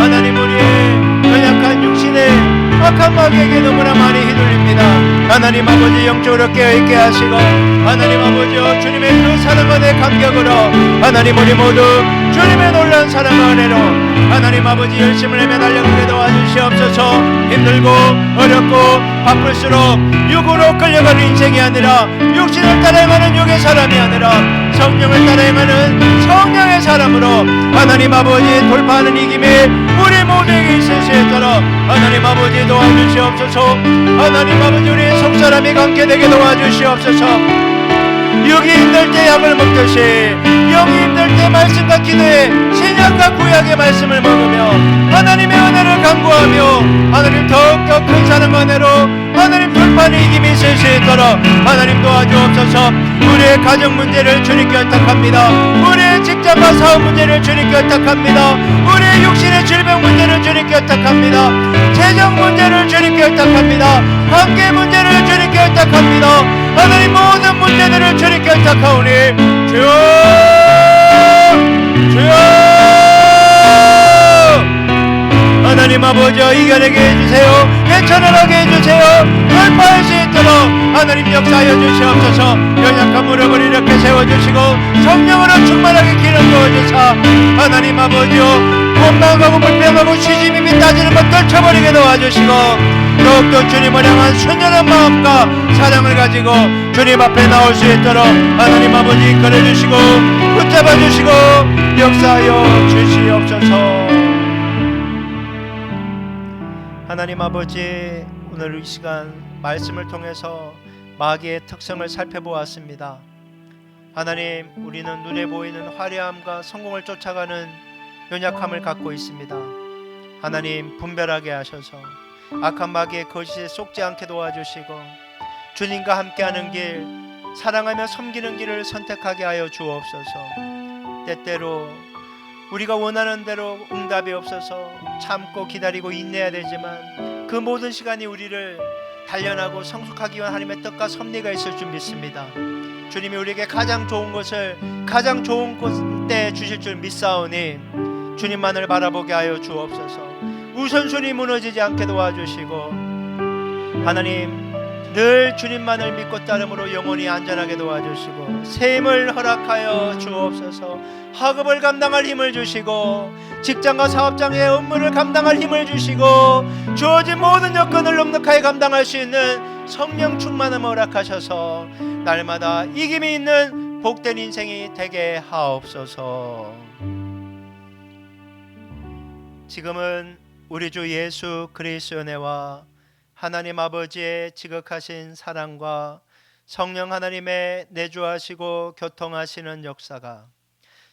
하나님 우리의 연약한 육신에 악한 마귀에게 너무나 많이 휘둘립니다. 하나님 아버지 영적으로 깨어있게 하시고 하나님 아버지여 주님의 그 사랑과 내 감격으로 하나님 우리 모두 주님의 놀라운 사랑과 은혜로 하나님 아버지 열심을 내며 달려가게 도와주시옵소서. 힘들고 어렵고 바쁠수록 육으로 끌려가는 인생이 아니라 육신을 따라 행하는 육의 사람이 아니라 성령을 따라 행하는 성령의 사람으로 하나님 아버지 돌파하는 이김이 우리 모두에게 있을 수 있도록 하나님 아버지 도와주시옵소서. 하나님 아버지 우리 속사람이 강케되게 도와주시옵소서. 육이 힘들 때 약을 먹듯이 영이 힘들 때 말씀과 기도에 신약과 구약의 말씀을 먹으며 하나님의 은혜를 간구하며 하나님 더욱더 큰 사랑과 은혜로 하나님 돌파하는 이김이 있을 수 있도록 하나님 도와주옵소서. 우리의 가정 문제를 주님께 의탁합니다. 우리의 직장과 사업 문제를 주님께 의탁합니다. 우리의 육신의 질병 문제를 주님께 의탁합니다. 재정 문제를 주님께 의탁합니다. 관계 문제를 주님께 의탁합니다. 하나님 모든 문제들을 주님께 의탁하오니 주여, 주여 하나님 아버지 이겨내게 해주세요. 괜찮아가게 해주세요. 돌파할 수 있도록 하나님 역사하여 주시옵소서. 연약한 무릎을 이렇게 세워주시고 성령으로 충만하게 기름 부어주사 하나님 아버지요 원망하고 불평하고 시집이 및 따지는 것 떨쳐버리게 도와주시고 더욱더 주님을 향한 순전한 마음과 사랑을 가지고 주님 앞에 나올 수 있도록 하나님 아버지 이끌어주시고 붙잡아주시고 역사하여 주시옵소서. 하나님 아버지, 오늘 이 시간 말씀을 통해서 마귀의 특성을 살펴보았습니다. 하나님, 우리는 눈에 보이는 화려함과 성공을 쫓아가는 연약함을 갖고 있습니다. 하나님, 분별하게 하셔서 악한 마귀의 거짓에 속지 않게 도와주시고 주님과 함께하는 길, 사랑하며 섬기는 길을 선택하게 하여 주옵소서. 때때로 우리가 원하는 대로 응답이 없어서 참고 기다리고 인내해야 되지만 그 모든 시간이 우리를 단련하고 성숙하기 위한 하나님의 뜻과 섭리가 있을 줄 믿습니다. 주님이 우리에게 가장 좋은 것을 가장 좋은 곳에 주실 줄 믿사오니 주님만을 바라보게 하여 주옵소서. 우선순위 무너지지 않게 도와주시고 하나님 늘 주님만을 믿고 따름으로 영원히 안전하게 도와주시고 셈을 허락하여 주옵소서. 학업을 감당할 힘을 주시고 직장과 사업장의 업무를 감당할 힘을 주시고 주어진 모든 여건을 넉넉하게 감당할 수 있는 성령 충만함을 허락하셔서 날마다 이김이 있는 복된 인생이 되게 하옵소서. 지금은 우리 주 예수 그리스도의 은혜와 하나님 아버지의 지극하신 사랑과 성령 하나님의 내주하시고 교통하시는 역사가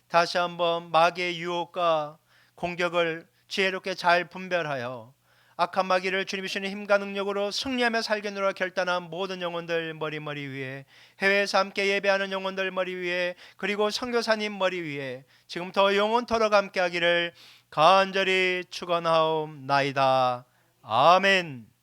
다시 한번 마귀의 유혹과 공격을 지혜롭게 잘 분별하여 악한 마귀를 주님이 주시는 힘과 능력으로 승리하며 살겠노라 결단한 모든 영혼들 머리 위에, 해외에서 함께 예배하는 영혼들 머리 위에, 그리고 선교사님 머리 위에 지금부터 영원토록 함께하기를 간절히 축원하옵나이다. 아멘.